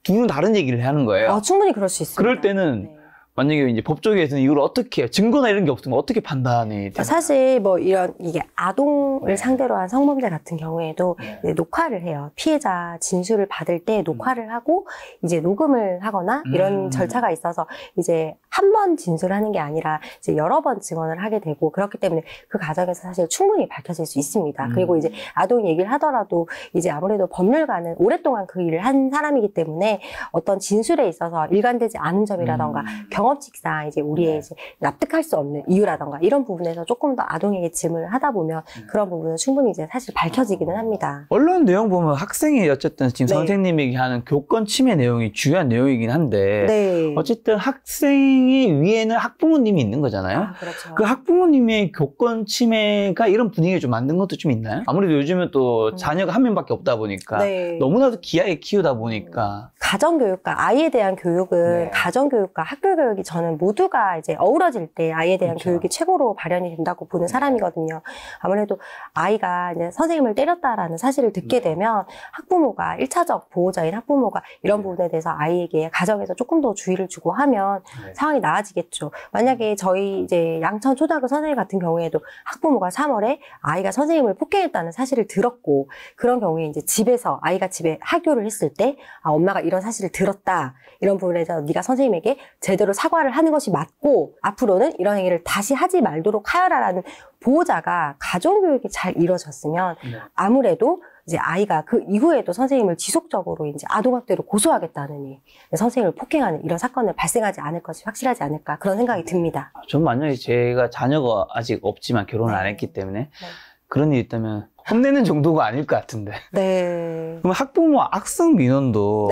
둘은 다른 얘기를 하는 거예요. 충분히 그럴 수 있습니다. 그럴 때는 만약에 이제 법조계에서는 이걸 어떻게 해요? 증거나 이런 게 없으면 어떻게 판단이 돼요? 사실 뭐 이게 아동을 상대로 한 성범죄 같은 경우에도 이제 녹화를 해요. 피해자 진술을 받을 때 녹화를 하고 이제 녹음을 하거나 이런 절차가 있어서 이제 한 번 진술하는 게 아니라 이제 여러 번 증언을 하게 되고 그렇기 때문에 그 과정에서 사실 충분히 밝혀질 수 있습니다. 그리고 이제 아동 얘기를 하더라도 이제 아무래도 법률가는 오랫동안 그 일을 한 사람이기 때문에 어떤 진술에 있어서 일관되지 않은 점이라던가 경험칙상 이제 우리의 이제 납득할 수 없는 이유라던가 이런 부분에서 조금 더 아동에게 질문을 하다 보면 그런 부분은 충분히 이제 사실 밝혀지기는 합니다. 언론 내용 보면 학생이 어쨌든 지금 선생님에게 하는 교권 침해 내용이 주요한 내용이긴 한데 어쨌든 학생이 위에는 학부모님이 있는 거잖아요. 그렇죠. 그 학부모님의 교권 침해가 이런 분위기를 좀 만든 것도 좀 있나요? 아무래도 요즘은 또 자녀가 한 명밖에 없다 보니까 너무나도 귀하게 키우다 보니까 가정교육과 아이에 대한 교육은 가정교육과 학교교육이 저는 모두가 이제 어우러질 때 아이에 대한 교육이 최고로 발현이 된다고 보는 사람이거든요. 아무래도 아이가 이제 선생님을 때렸다라는 사실을 듣게 되면 학부모가 1차적 보호자인 학부모가 이런 부분에 대해서 아이에게 가정에서 조금 더 주의를 주고 하면 상황이 나아지겠죠. 만약에 저희 이제 양천 초등학교 선생님 같은 경우에도 학부모가 3월에 아이가 선생님을 폭행했다는 사실을 들었고 그런 경우에 이제 집에서 아이가 집에 하교를 했을 때 엄마가 이런 사실을 들었다. 이런 부분에서 네가 선생님에게 제대로 사과를 하는 것이 맞고 앞으로는 이런 행위를 다시 하지 말도록 하여라라는 보호자가 가정교육이 잘 이루어졌으면 아무래도 이제 아이가 그 이후에도 선생님을 지속적으로 이제 아동학대로 고소하겠다는 선생님을 폭행하는 이런 사건을 발생하지 않을 것이 확실하지 않을까 그런 생각이 듭니다. 전 만약에 제가 자녀가 아직 없지만 결혼을 안 했기 때문에 그런 일이 있다면 혼내는 정도가 아닐 것 같은데. 그럼 학부모 악성 민원도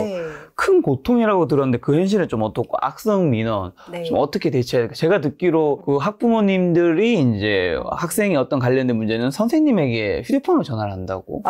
큰 고통이라고 들었는데 그 현실은 좀 어떻고 악성 민원 좀 어떻게 대처해야 될까? 제가 듣기로 그 학부모님들이 이제 학생의 어떤 관련된 문제는 선생님에게 휴대폰으로 전화를 한다고.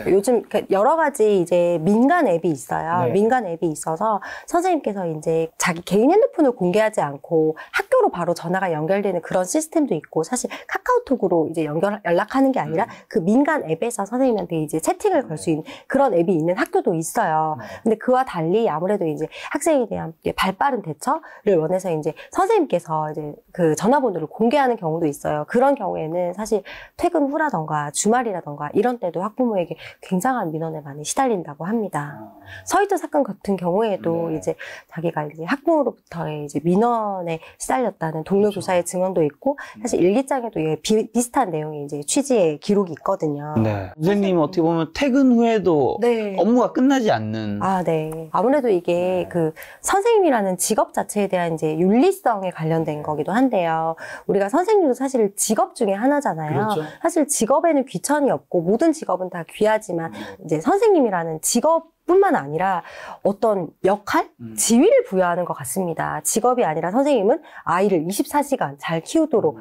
요즘 여러 가지 이제 민간 앱이 있어요. 민간 앱이 있어서 선생님께서 이제 자기 개인 핸드폰을 공개하지 않고 학교로 바로 전화가 연결되는 그런 시스템도 있고 사실 카카오톡으로 이제 연락하는 게 아니라 그 민간 앱에서 선생님한테 이제 채팅을 걸 수 있는 그런 앱이 있는 학교도 있어요. 근데 그와 달리 아무래도 이제 학생에 대한 발빠른 대처를 원해서 이제 선생님께서 이제 그 전화번호를 공개하는 경우도 있어요. 그런 경우에는 사실 퇴근 후라던가 주말이라던가 이런 때도 학부모에게 굉장한 민원에 많이 시달린다고 합니다. 서희도 사건 같은 경우에도 이제 자기가 이제 학부모로부터의 이제 민원에 시달렸다는 동료 교사의 증언도 있고 사실 일기장에도 비슷한 내용이 이제 취지의 기록이 있거든요. 네. 선생님은 어떻게 보면 퇴근 후에도 네. 업무가 끝나지 않는. 네. 아무래도 이게 그 선생님이라는 직업 자체에 대한 이제 윤리성에 관련된 거기도 한데요. 우리가 선생님도 사실 직업 중에 하나잖아요. 그렇죠. 사실 직업에는 귀천이 없고 모든 직업은 다 귀하지만 이제 선생님이라는 직업 뿐만 아니라 어떤 역할, 지위를 부여하는 것 같습니다. 직업이 아니라 선생님은 아이를 24시간 잘 키우도록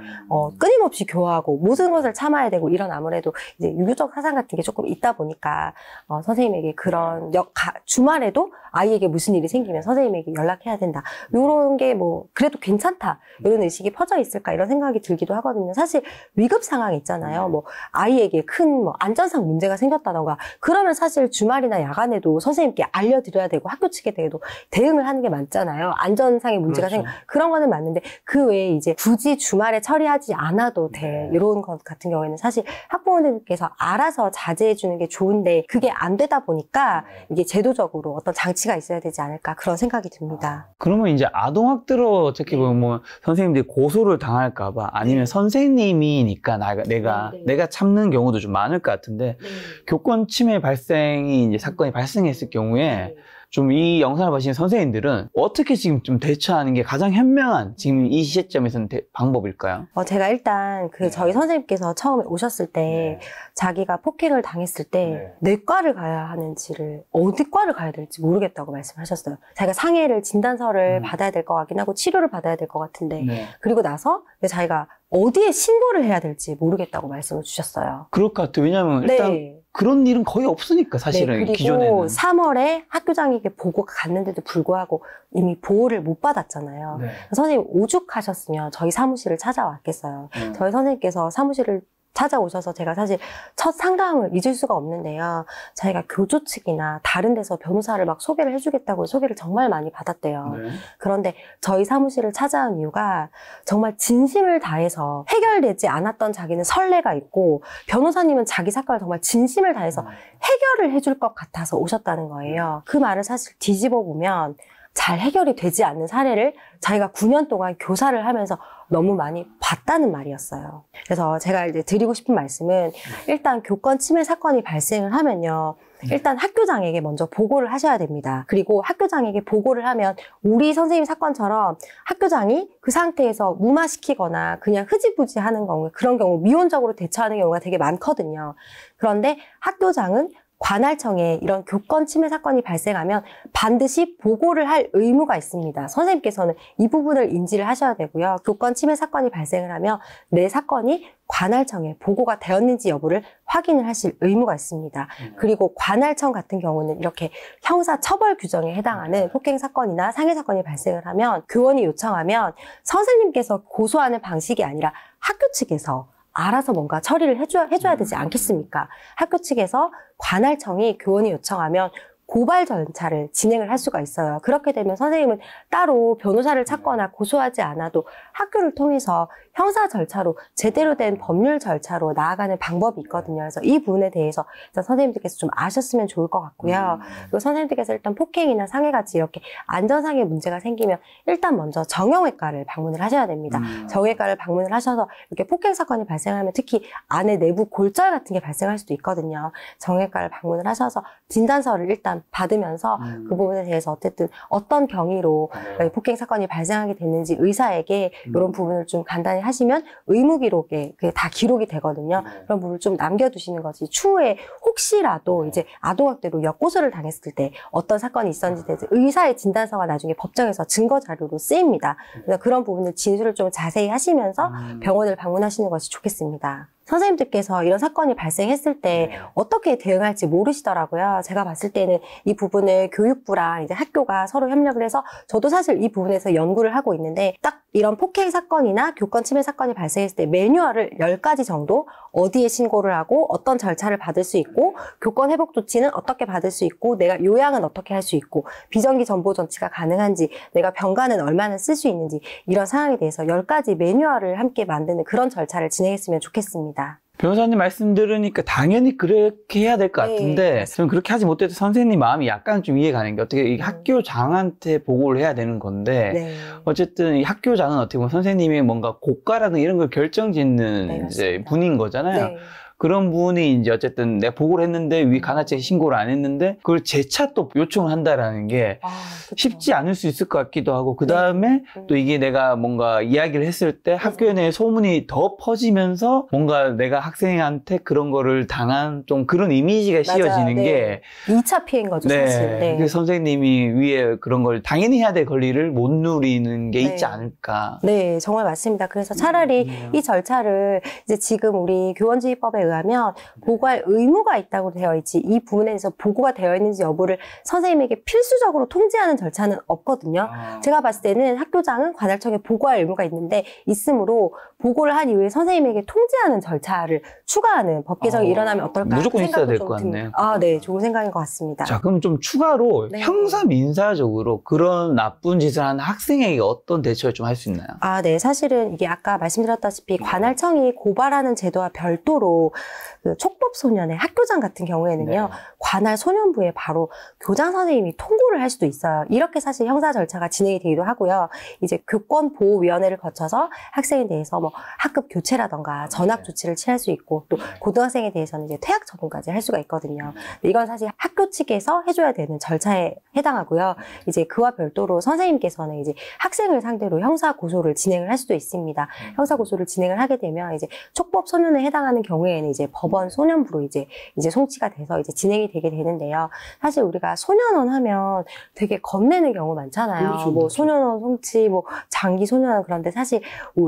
끊임없이 교화하고 모든 것을 참아야 되고 이런 아무래도 이제 유교적 사상 같은 게 조금 있다 보니까 선생님에게 그런 주말에도 아이에게 무슨 일이 생기면 선생님에게 연락해야 된다. 이런 게 뭐 그래도 괜찮다. 이런 의식이 퍼져 있을까 이런 생각이 들기도 하거든요. 사실 위급 상황 있잖아요. 뭐 아이에게 큰 뭐 안전상 문제가 생겼다던가 그러면 사실 주말이나 야간에도 선생님께 알려드려야 되고 학교 측에도 대응을 하는 게 맞잖아요. 안전상의 문제가 그렇죠. 그런 거는 맞는데 그 외에 이제 굳이 주말에 처리하지 않아도 돼. 이런 것 같은 경우에는 사실 학부모님께서 알아서 자제해 주는 게 좋은데 그게 안 되다 보니까 이게 제도적으로 어떤 장치가 있어야 되지 않을까 그런 생각이 듭니다. 그러면 이제 아동학대로 어떻게 보면 뭐 선생님들이 고소를 당할까봐 아니면 선생님이니까 내가 참는 경우도 좀 많을 것 같은데 교권 침해 발생이 이제 사건이 발생했을 경우에 좀 이 영상을 보시는 선생님들은 어떻게 지금 좀 대처하는 게 가장 현명한 지금 이 시점에서는 방법일까요? 제가 일단 저희 선생님께서 처음에 오셨을 때 자기가 폭행을 당했을 때 내과를 가야 하는지를 어디 과를 가야 될지 모르겠다고 말씀하셨어요. 자기가 상해를 진단서를 받아야 될 것 같긴 하고 치료를 받아야 될 것 같은데 그리고 나서 자기가 어디에 신고를 해야 될지 모르겠다고 말씀을 주셨어요. 그럴 것 같아요. 왜냐하면 일단 그런 일은 거의 없으니까 사실은 그리고 기존에는. 3월에 학교장에게 보고가 갔는데도 불구하고 이미 보호를 못 받았잖아요. 선생님 오죽하셨으면 저희 사무실을 찾아왔겠어요. 저희 선생님께서 사무실을 찾아오셔서 제가 사실 첫 상담을 잊을 수가 없는데요. 자기가 교조 측이나 다른 데서 변호사를 막 소개를 해주겠다고 소개를 정말 많이 받았대요. 그런데 저희 사무실을 찾아온 이유가 정말 진심을 다해서 해결되지 않았던 자기는 설레가 있고 변호사님은 자기 사건을 정말 진심을 다해서 해결을 해줄 것 같아서 오셨다는 거예요. 그 말을 사실 뒤집어 보면 잘 해결이 되지 않는 사례를 자기가 9년 동안 교사를 하면서 너무 많이 봤다는 말이었어요. 그래서 제가 이제 드리고 싶은 말씀은 일단 교권 침해 사건이 발생을 하면요. 일단 학교장에게 먼저 보고를 하셔야 됩니다. 그리고 학교장에게 보고를 하면 우리 선생님 사건처럼 학교장이 그 상태에서 무마시키거나 그냥 흐지부지 하는 경우, 그런 경우 미온적으로 대처하는 경우가 되게 많거든요. 그런데 학교장은 관할청에 이런 교권 침해 사건이 발생하면 반드시 보고를 할 의무가 있습니다. 선생님께서는 이 부분을 인지를 하셔야 되고요. 교권 침해 사건이 발생을 하면 내 사건이 관할청에 보고가 되었는지 여부를 확인을 하실 의무가 있습니다. 그리고 관할청 같은 경우는 이렇게 형사 처벌 규정에 해당하는 폭행 사건이나 상해 사건이 발생을 하면 교원이 요청하면 선생님께서 고소하는 방식이 아니라 학교 측에서 알아서 뭔가 처리를 해줘야 되지 않겠습니까? 학교 측에서 관할청이 교원이 요청하면 고발 절차를 진행을 할 수가 있어요. 그렇게 되면 선생님은 따로 변호사를 찾거나 고소하지 않아도 학교를 통해서 형사 절차로 제대로 된 법률 절차로 나아가는 방법이 있거든요. 그래서 이 부분에 대해서 일단 선생님들께서 좀 아셨으면 좋을 것 같고요. 그리고 선생님들께서 일단 폭행이나 상해같이 이렇게 안전상의 문제가 생기면 일단 먼저 정형외과를 방문을 하셔야 됩니다. 정형외과를 방문을 하셔서 이렇게 폭행 사건이 발생하면 특히 안에 내부 골절 같은 게 발생할 수도 있거든요. 정형외과를 방문을 하셔서 진단서를 일단 받으면서 그 부분에 대해서 어쨌든 어떤 경위로 폭행 사건이 발생하게 됐는지 의사에게 이런 부분을 좀 간단히 하시면 의무 기록에 그게 다 기록이 되거든요. 그런 부분을 좀 남겨두시는 거지. 추후에 혹시라도 이제 아동학대로 역고소를 당했을 때 어떤 사건이 있었는지 대해서 의사의 진단서가 나중에 법정에서 증거 자료로 쓰입니다. 그래서 그런 부분을 진술을 좀 자세히 하시면서 병원을 방문하시는 것이 좋겠습니다. 선생님들께서 이런 사건이 발생했을 때 어떻게 대응할지 모르시더라고요. 제가 봤을 때는 이 부분을 교육부랑 이제 학교가 서로 협력을 해서 저도 사실 이 부분에서 연구를 하고 있는데 딱 이런 폭행 사건이나 교권 침해 사건이 발생했을 때 매뉴얼을 10가지 정도 어디에 신고를 하고 어떤 절차를 받을 수 있고 교권 회복 조치는 어떻게 받을 수 있고 내가 요양은 어떻게 할 수 있고 비정기 전보 조치가 가능한지 내가 병가는 얼마나 쓸 수 있는지 이런 상황에 대해서 10가지 매뉴얼을 함께 만드는 그런 절차를 진행했으면 좋겠습니다. 변호사님 말씀 들으니까 당연히 그렇게 해야 될 것 같은데 저는 그렇게 하지 못해도 선생님 마음이 약간 좀 이해가 가는 게 어떻게 이 학교장한테 보고를 해야 되는 건데 어쨌든 이 학교장은 어떻게 보면 선생님이 뭔가 고가라든 이런 걸 결정짓는 이제 분인 거잖아요. 그런 분이 이제 어쨌든 내가 보고를 했는데 위 간화죄 신고를 안 했는데 그걸 재차 또 요청을 한다라는 게 쉽지 않을 수 있을 것 같기도 하고 그 다음에 또 이게 내가 뭔가 이야기를 했을 때 학교 내에 소문이 더 퍼지면서 뭔가 내가 학생한테 그런 거를 당한 좀 그런 이미지가 씌워지는 게 2차 피해인 거죠, 사실. 그래서 선생님이 위에 그런 걸 당연히 해야 될 권리를 못 누리는 게 있지 않을까. 네, 정말 맞습니다. 그래서 차라리 이 절차를 이제 지금 우리 교원지휘법에 의하면 보고할 의무가 있다고 되어 있지 이 부분에 대해서 보고가 되어 있는지 여부를 선생님에게 필수적으로 통지하는 절차는 없거든요. 제가 봤을 때는 학교장은 관할청에 보고할 의무가 있으므로 보고를 한 이후에 선생님에게 통지하는 절차를 추가하는 법 개정이 일어나면 어떨까 무조건 있어야 될 생각도 것 같네요. 네, 좋은 생각인 것 같습니다. 자, 그럼 좀 추가로 형사 민사적으로 그런 나쁜 짓을 하는 학생에게 어떤 대처를 좀 할 수 있나요? 네, 사실은 이게 아까 말씀드렸다시피 관할청이 고발하는 제도와 별도로 그 촉법 소년의 학교장 같은 경우에는요, 관할 소년부에 바로 교장 선생님이 통보를 할 수도 있어요. 이렇게 사실 형사 절차가 진행이 되기도 하고요. 이제 교권보호위원회를 거쳐서 학생에 대해서 뭐 학급 교체라던가 전학 조치를 취할 수 있고 또 고등학생에 대해서는 이제 퇴학 처분까지 할 수가 있거든요. 이건 사실 학교 측에서 해줘야 되는 절차에 해당하고요. 이제 그와 별도로 선생님께서는 이제 학생을 상대로 형사 고소를 진행을 할 수도 있습니다. 형사 고소를 진행을 하게 되면 이제 촉법 소년에 해당하는 경우에는 이제 법원 소년부로 이제 송치가 돼서 이제 진행이 되게 되는데요. 사실 우리가 소년원 하면 되게 겁내는 경우 많잖아요. 뭐 소년원 송치, 뭐 장기 소년원 그런데 사실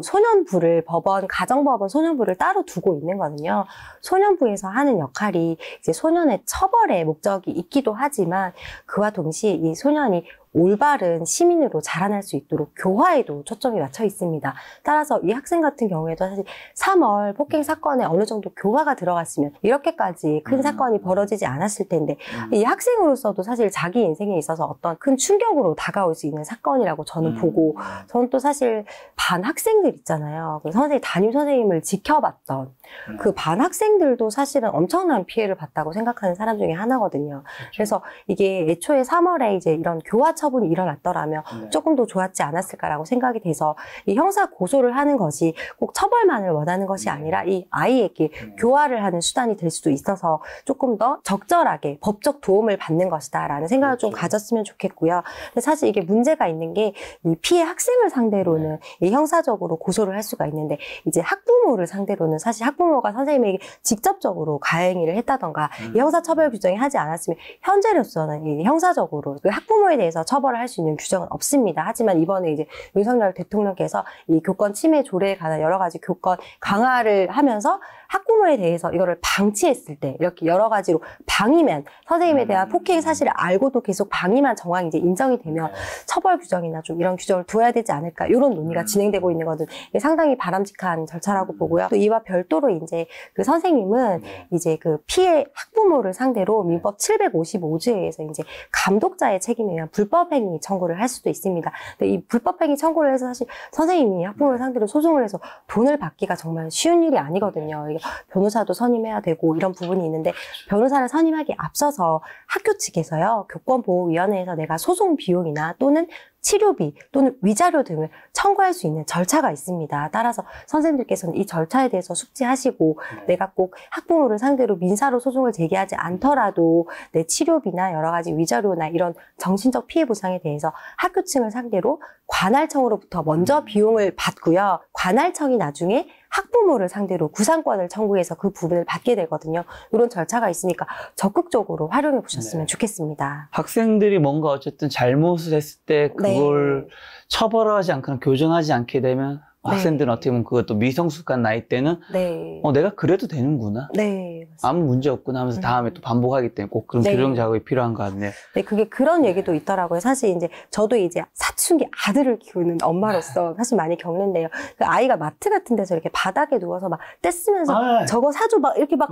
소년부를 법원, 가정법원 소년부를 따로 두고 있는 거거든요. 소년부에서 하는 역할이 이제 소년의 처벌의 목적이 있기도 하지만 그와 동시에 이 소년이 올바른 시민으로 자라날 수 있도록 교화에도 초점이 맞춰 있습니다. 따라서 이 학생 같은 경우에도 사실 3월 폭행 사건에 어느 정도 교화가 들어갔으면 이렇게까지 큰 사건이 벌어지지 않았을 텐데 이 학생으로서도 사실 자기 인생에 있어서 어떤 큰 충격으로 다가올 수 있는 사건이라고 저는 보고 저는 또 사실 반 학생들 있잖아요. 그 담임 선생님을 지켜봤던 그 반 학생들도 사실은 엄청난 피해를 봤다고 생각하는 사람 중에 하나거든요. 그래서 이게 애초에 3월에 이제 이런 교화 처분이 일어났더라면 조금 더 좋았지 않았을까라고 생각이 돼서 이 형사 고소를 하는 것이 꼭 처벌만을 원하는 것이 아니라 이 아이에게 교화를 하는 수단이 될 수도 있어서 조금 더 적절하게 법적 도움을 받는 것이다라는 생각을 좀 가졌으면 좋겠고요. 근데 사실 이게 문제가 있는 게 이 피해 학생을 상대로는 이 형사적으로 고소를 할 수가 있는데 이제 학부모를 상대로는 사실 학부모가 선생님에게 직접적으로 가해행위를 했다던가 이 형사처벌 규정이 하지 않았으면 현재로서는 이 형사적으로 그 학부모에 대해서 처벌을 할 수 있는 규정은 없습니다. 하지만 이번에 이제 윤석열 대통령께서 이 교권 침해 조례에 관한 여러 가지 교권 강화를 하면서 학부모에 대해서 이거를 방치했을 때 이렇게 여러 가지로 방임한 선생님에 대한 폭행 사실을 알고도 계속 방임한 정황이 이제 인정이 되면 처벌 규정이나 좀 이런 규정을 두어야 되지 않을까 이런 논의가 진행되고 있는 것은 상당히 바람직한 절차라고 보고요. 또 이와 별도로 이제 그 선생님은 이제 그 피해 학부모를 상대로 민법 755조에서 이제 감독자의 책임에 의한 불법행위 청구를 할 수도 있습니다. 근데 이 불법행위 청구를 해서 사실 선생님이 학부모를 상대로 소송을 해서 돈을 받기가 정말 쉬운 일이 아니거든요. 변호사도 선임해야 되고 이런 부분이 있는데 변호사를 선임하기 앞서서 학교 측에서요. 교권보호위원회에서 내가 소송 비용이나 또는 치료비 또는 위자료 등을 청구할 수 있는 절차가 있습니다. 따라서 선생님들께서는 이 절차에 대해서 숙지하시고 내가 꼭 학부모를 상대로 민사로 소송을 제기하지 않더라도 내 치료비나 여러 가지 위자료나 이런 정신적 피해 보상에 대해서 학교 측을 상대로 관할청으로부터 먼저 비용을 받고요. 관할청이 나중에 학부모를 상대로 구상권을 청구해서 그 부분을 받게 되거든요. 이런 절차가 있으니까 적극적으로 활용해 보셨으면 좋겠습니다. 학생들이 뭔가 어쨌든 잘못을 했을 때 그걸 처벌하지 않거나 교정하지 않게 되면 학생들은 어떻게 보면 그것도 미성숙한 나이 때는 네. 내가 그래도 되는구나. 네. 아무 문제 없구나 하면서 다음에 또 반복하기 때문에 꼭 그런 네. 교정 작업이 필요한 것 같네요. 네, 그게 그런 얘기도 있더라고요. 사실 이제 저도 이제 사춘기 아들을 키우는 엄마로서 사실 많이 겪는데요. 그 아이가 마트 같은 데서 이렇게 바닥에 누워서 막 떼쓰면서 저거 사줘 막 이렇게 막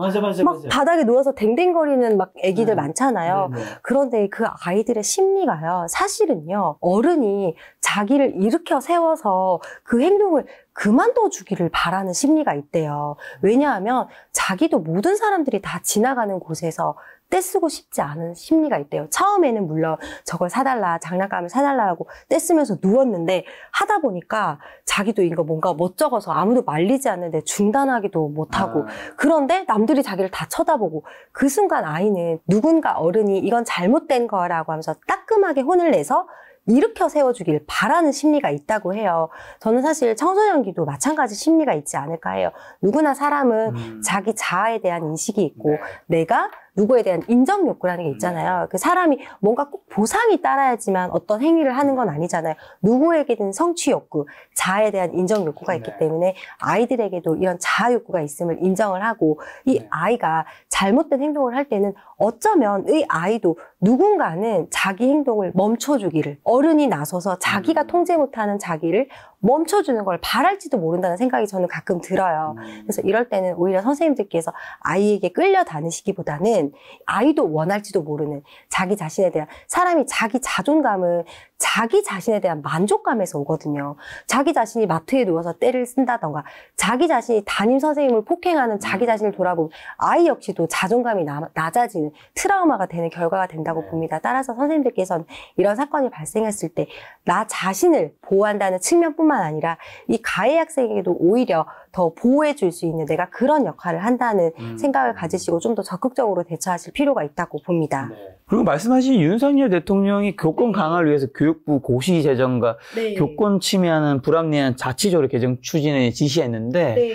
바닥에 누워서 댕댕거리는 막 애기들 많잖아요. 그런데 그 아이들의 심리가요. 사실은요. 어른이 자기를 일으켜 세워서 그 행동을 그만둬 주기를 바라는 심리가 있대요. 왜냐하면 자기도 모든 사람들이 다 지나가는 곳에서 떼쓰고 싶지 않은 심리가 있대요. 처음에는 물론 저걸 사달라, 장난감을 사달라고 떼쓰면서 누웠는데 하다 보니까 자기도 이거 뭔가 멋쩍어서 아무도 말리지 않는데 중단하기도 못하고 그런데 남들이 자기를 다 쳐다보고 그 순간 아이는 누군가 어른이 이건 잘못된 거라고 하면서 따끔하게 혼을 내서 일으켜 세워주길 바라는 심리가 있다고 해요. 저는 사실 청소년기도 마찬가지 심리가 있지 않을까 해요. 누구나 사람은 자기 자아에 대한 인식이 있고 내가 누구에 대한 인정 욕구라는 게 있잖아요. 그 사람이 뭔가 꼭 보상이 따라야지만 어떤 행위를 하는 건 아니잖아요. 누구에게든 성취 욕구, 자아에 대한 인정 욕구가 있기 때문에 아이들에게도 이런 자아 욕구가 있음을 인정을 하고 이 아이가 잘못된 행동을 할 때는 어쩌면 이 아이도 누군가는 자기 행동을 멈춰주기를 어른이 나서서 자기가 통제 못하는 자기를 멈춰주는 걸 바랄지도 모른다는 생각이 저는 가끔 들어요. 그래서 이럴 때는 오히려 선생님들께서 아이에게 끌려다니시기보다는 아이도 원할지도 모르는 자기 자신에 대한 사람이 자기 자존감은 자기 자신에 대한 만족감에서 오거든요. 자기 자신이 마트에 누워서 떼를 쓴다던가 자기 자신이 담임 선생님을 폭행하는 자기 자신을 돌아보면 아이 역시도 자존감이 낮아지는 트라우마가 되는 결과가 된다고 봅니다. 따라서 선생님들께서는 이런 사건이 발생했을 때 나 자신을 보호한다는 측면뿐만 아니라 이 가해 학생에게도 오히려 더 보호해 줄 수 있는 내가 그런 역할을 한다는 생각을 가지시고 좀 더 적극적으로 대처하실 필요가 있다고 봅니다. 그리고 말씀하신 윤석열 대통령이 교권 강화를 위해서 교육부 고시 제정과 교권 침해하는 불합리한 자치조례 개정 추진을 지시했는데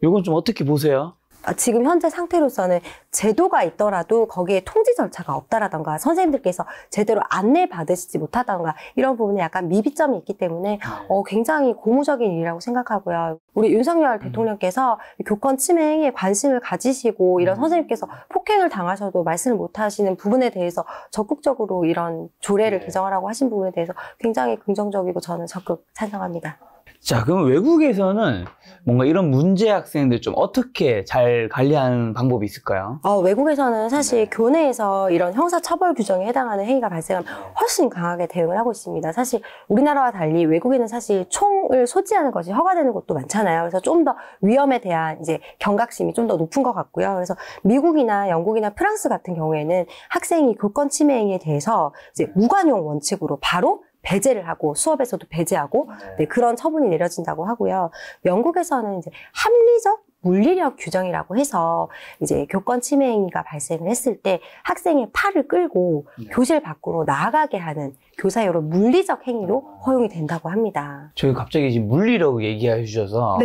이건 좀 어떻게 보세요? 지금 현재 상태로서는 제도가 있더라도 거기에 통지 절차가 없다라던가 선생님들께서 제대로 안내 받으시지 못하다던가 이런 부분에 약간 미비점이 있기 때문에 굉장히 고무적인 일이라고 생각하고요. 우리 윤석열 대통령께서 교권 침해 행위에 관심을 가지시고 이런 선생님께서 폭행을 당하셔도 말씀을 못 하시는 부분에 대해서 적극적으로 이런 조례를 개정하라고 하신 부분에 대해서 굉장히 긍정적이고 저는 적극 찬성합니다. 자, 그럼 외국에서는 뭔가 이런 문제 학생들 좀 어떻게 잘 관리하는 방법이 있을까요? 외국에서는 사실 교내에서 이런 형사처벌 규정에 해당하는 행위가 발생하면 훨씬 강하게 대응을 하고 있습니다. 사실 우리나라와 달리 외국에는 사실 총을 소지하는 것이 허가되는 곳도 많잖아요. 그래서 좀 더 위험에 대한 이제 경각심이 좀 더 높은 것 같고요. 그래서 미국이나 영국이나 프랑스 같은 경우에는 학생이 교권 침해 행위에 대해서 이제 무관용 원칙으로 바로 배제를 하고 수업에서도 배제하고 그런 처분이 내려진다고 하고요. 영국에서는 이제 합리적 물리력 규정이라고 해서 이제 교권 침해 행위가 발생을 했을 때 학생의 팔을 끌고 교실 밖으로 나아가게 하는 교사의 물리적 행위로 허용이 된다고 합니다. 저희 갑자기 지금 물리력 얘기해 주셔서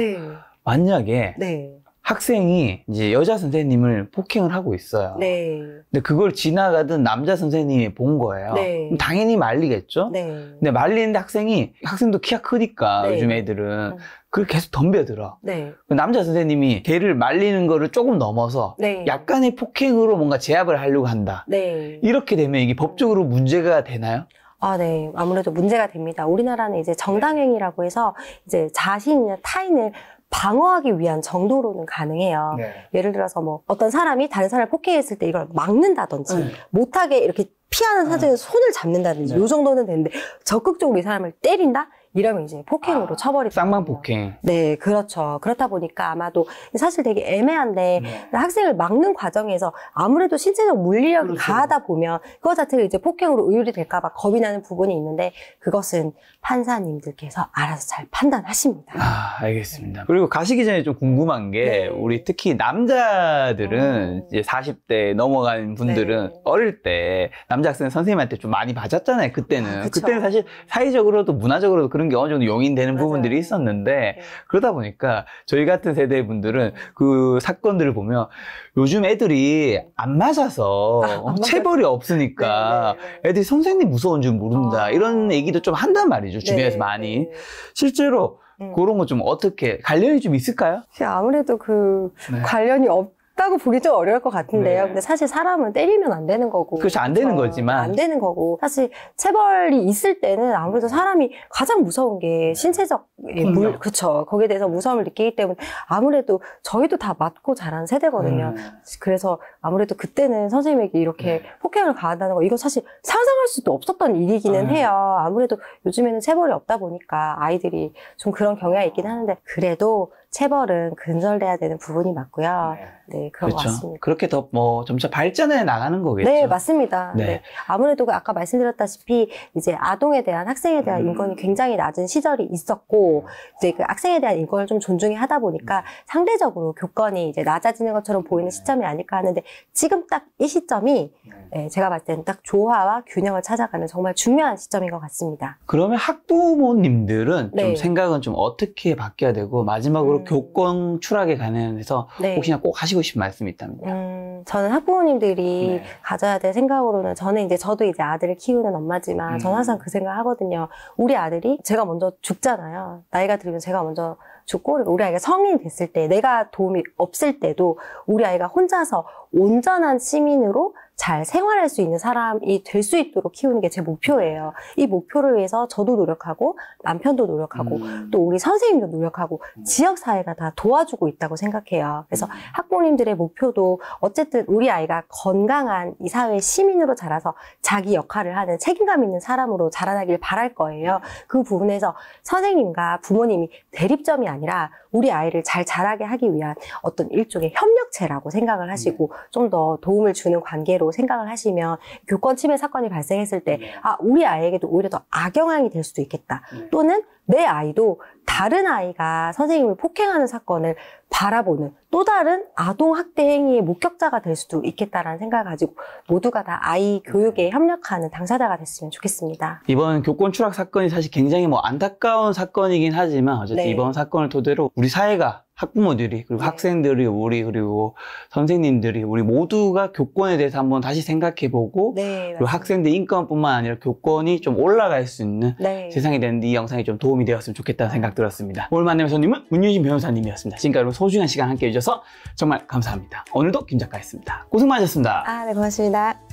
만약에 학생이 이제 여자 선생님을 폭행을 하고 있어요. 근데 그걸 지나가던 남자 선생님이 본 거예요. 그럼 당연히 말리겠죠? 근데 말리는데 학생도 키가 크니까 요즘 애들은 그걸 계속 덤벼들어. 그 남자 선생님이 걔를 말리는 거를 조금 넘어서 약간의 폭행으로 뭔가 제압을 하려고 한다. 이렇게 되면 이게 법적으로 문제가 되나요? 네. 아무래도 문제가 됩니다. 우리나라는 이제 정당행위라고 해서 이제 자신이나 타인을 방어하기 위한 정도로는 가능해요. 예를 들어서 뭐 어떤 사람이 다른 사람을 폭행했을 때 이걸 막는다든지 못하게 이렇게 피하는 사정에서 손을 잡는다든지 이 정도는 되는데 적극적으로 이 사람을 때린다? 이러면 이제 폭행으로 처벌이 쌍방 폭행. 네, 그렇죠. 그렇다 보니까 아마도 사실 되게 애매한데 학생을 막는 과정에서 아무래도 신체적 물리력이 가하다 보면 그거 자체가 이제 폭행으로 의율이 될까 봐 겁이 나는 부분이 있는데 그것은 판사님들께서 알아서 잘 판단하십니다. 알겠습니다. 그리고 가시기 전에 좀 궁금한 게 우리 특히 남자들은 이제 40대 넘어간 분들은 어릴 때 남자 학생 선생님한테 좀 많이 맞았잖아요. 그때는. 그때는 사실 사회적으로도 문화적으로도 그런 게 어느 정도 용인되는 부분들이 있었는데 그러다 보니까 저희 같은 세대 분들은 그 사건들을 보면 요즘 애들이 안 맞아서 체벌이 없으니까 애들이 선생님 무서운 줄 모른다 이런 얘기도 좀 한단 말이죠. 주변에서 많이. 실제로 그런 거 좀 어떻게 관련이 좀 있을까요? 아무래도 그 네. 관련이 없다고 보기 좀 어려울 것 같은데요. 네. 근데 사실 사람은 때리면 안 되는 거고. 그렇죠. 안 되는 거지만. 안 되는 거고. 사실 체벌이 있을 때는 아무래도 사람이 가장 무서운 게 신체적 그렇죠. 거기에 대해서 무서움을 느끼기 때문에 아무래도 저희도 다 맞고 자란 세대거든요. 그래서 아무래도 그때는 선생님에게 이렇게 폭행을 가한다는 거, 이건 사실 상상할 수도 없었던 일이기는 해요. 아무래도 요즘에는 체벌이 없다 보니까 아이들이 좀 그런 경향이 있긴 하는데, 그래도 체벌은 근절돼야 되는 부분이 맞고요. 네, 그런 것 같습니다. 그렇게 더 뭐 점차 발전해 나가는 거겠죠. 네, 맞습니다. 네. 네. 아무래도 아까 말씀드렸다시피 이제 아동에 대한, 학생에 대한 인권이 굉장히 낮은 시절이 있었고, 이제 그 학생에 대한 인권을 좀 존중해 하다 보니까 상대적으로 교권이 이제 낮아지는 것처럼 보이는 시점이 아닐까 하는데, 지금 딱 이 시점이 제가 봤을 때는 딱 조화와 균형을 찾아가는 정말 중요한 시점인 것 같습니다. 그러면 학부모님들은 네. 좀 생각은 좀 어떻게 바뀌어야 되고, 마지막으로 교권 추락에 관해서 네. 혹시나 꼭 하시고 싶은 말씀이 있다면요? 저는 학부모님들이 가져야 될 생각으로는, 저도 이제 아들을 키우는 엄마지만 저는 항상 그 생각 하거든요. 우리 아들이, 제가 먼저 죽잖아요. 나이가 들면 제가 먼저 죽고, 우리 아이가 성인이 됐을 때, 내가 도움이 없을 때도 우리 아이가 혼자서 온전한 시민으로 잘 생활할 수 있는 사람이 될 수 있도록 키우는 게 제 목표예요. 이 목표를 위해서 저도 노력하고, 남편도 노력하고, 또 우리 선생님도 노력하고, 지역사회가 다 도와주고 있다고 생각해요. 그래서 학부모님들의 목표도 어쨌든 우리 아이가 건강한 이 사회의 시민으로 자라서 자기 역할을 하는 책임감 있는 사람으로 자라나길 바랄 거예요. 그 부분에서 선생님과 부모님이 대립점이 아니라 우리 아이를 잘 자라게 하기 위한 어떤 일종의 협력체라고 생각을 하시고, 좀 더 도움을 주는 관계로 생각을 하시면, 교권 침해 사건이 발생했을 때 우리 아이에게도 오히려 더 악영향이 될 수도 있겠다. 또는 내 아이도 다른 아이가 선생님을 폭행하는 사건을 바라보는 또 다른 아동 학대 행위의 목격자가 될 수도 있겠다라는 생각을 가지고, 모두가 다 아이 교육에 협력하는 당사자가 됐으면 좋겠습니다. 이번 교권 추락 사건이 사실 굉장히 뭐 안타까운 사건이긴 하지만, 어쨌든 이번 사건을 토대로 우리 사회가, 학부모들이, 그리고 학생들이, 그리고 선생님들이, 우리 모두가 교권에 대해서 한번 다시 생각해보고, 그리고 학생들 인권뿐만 아니라 교권이 좀 올라갈 수 있는 세상이 되는데, 이 영상이 좀 도움이 되었으면 좋겠다는 생각 들었습니다. 오늘 만남의 손님은 문유진 변호사님이었습니다. 지금까지 여러분 소중한 시간 함께 해주셔서 정말 감사합니다. 오늘도 김 작가였습니다. 고생 많으셨습니다. 네, 고맙습니다.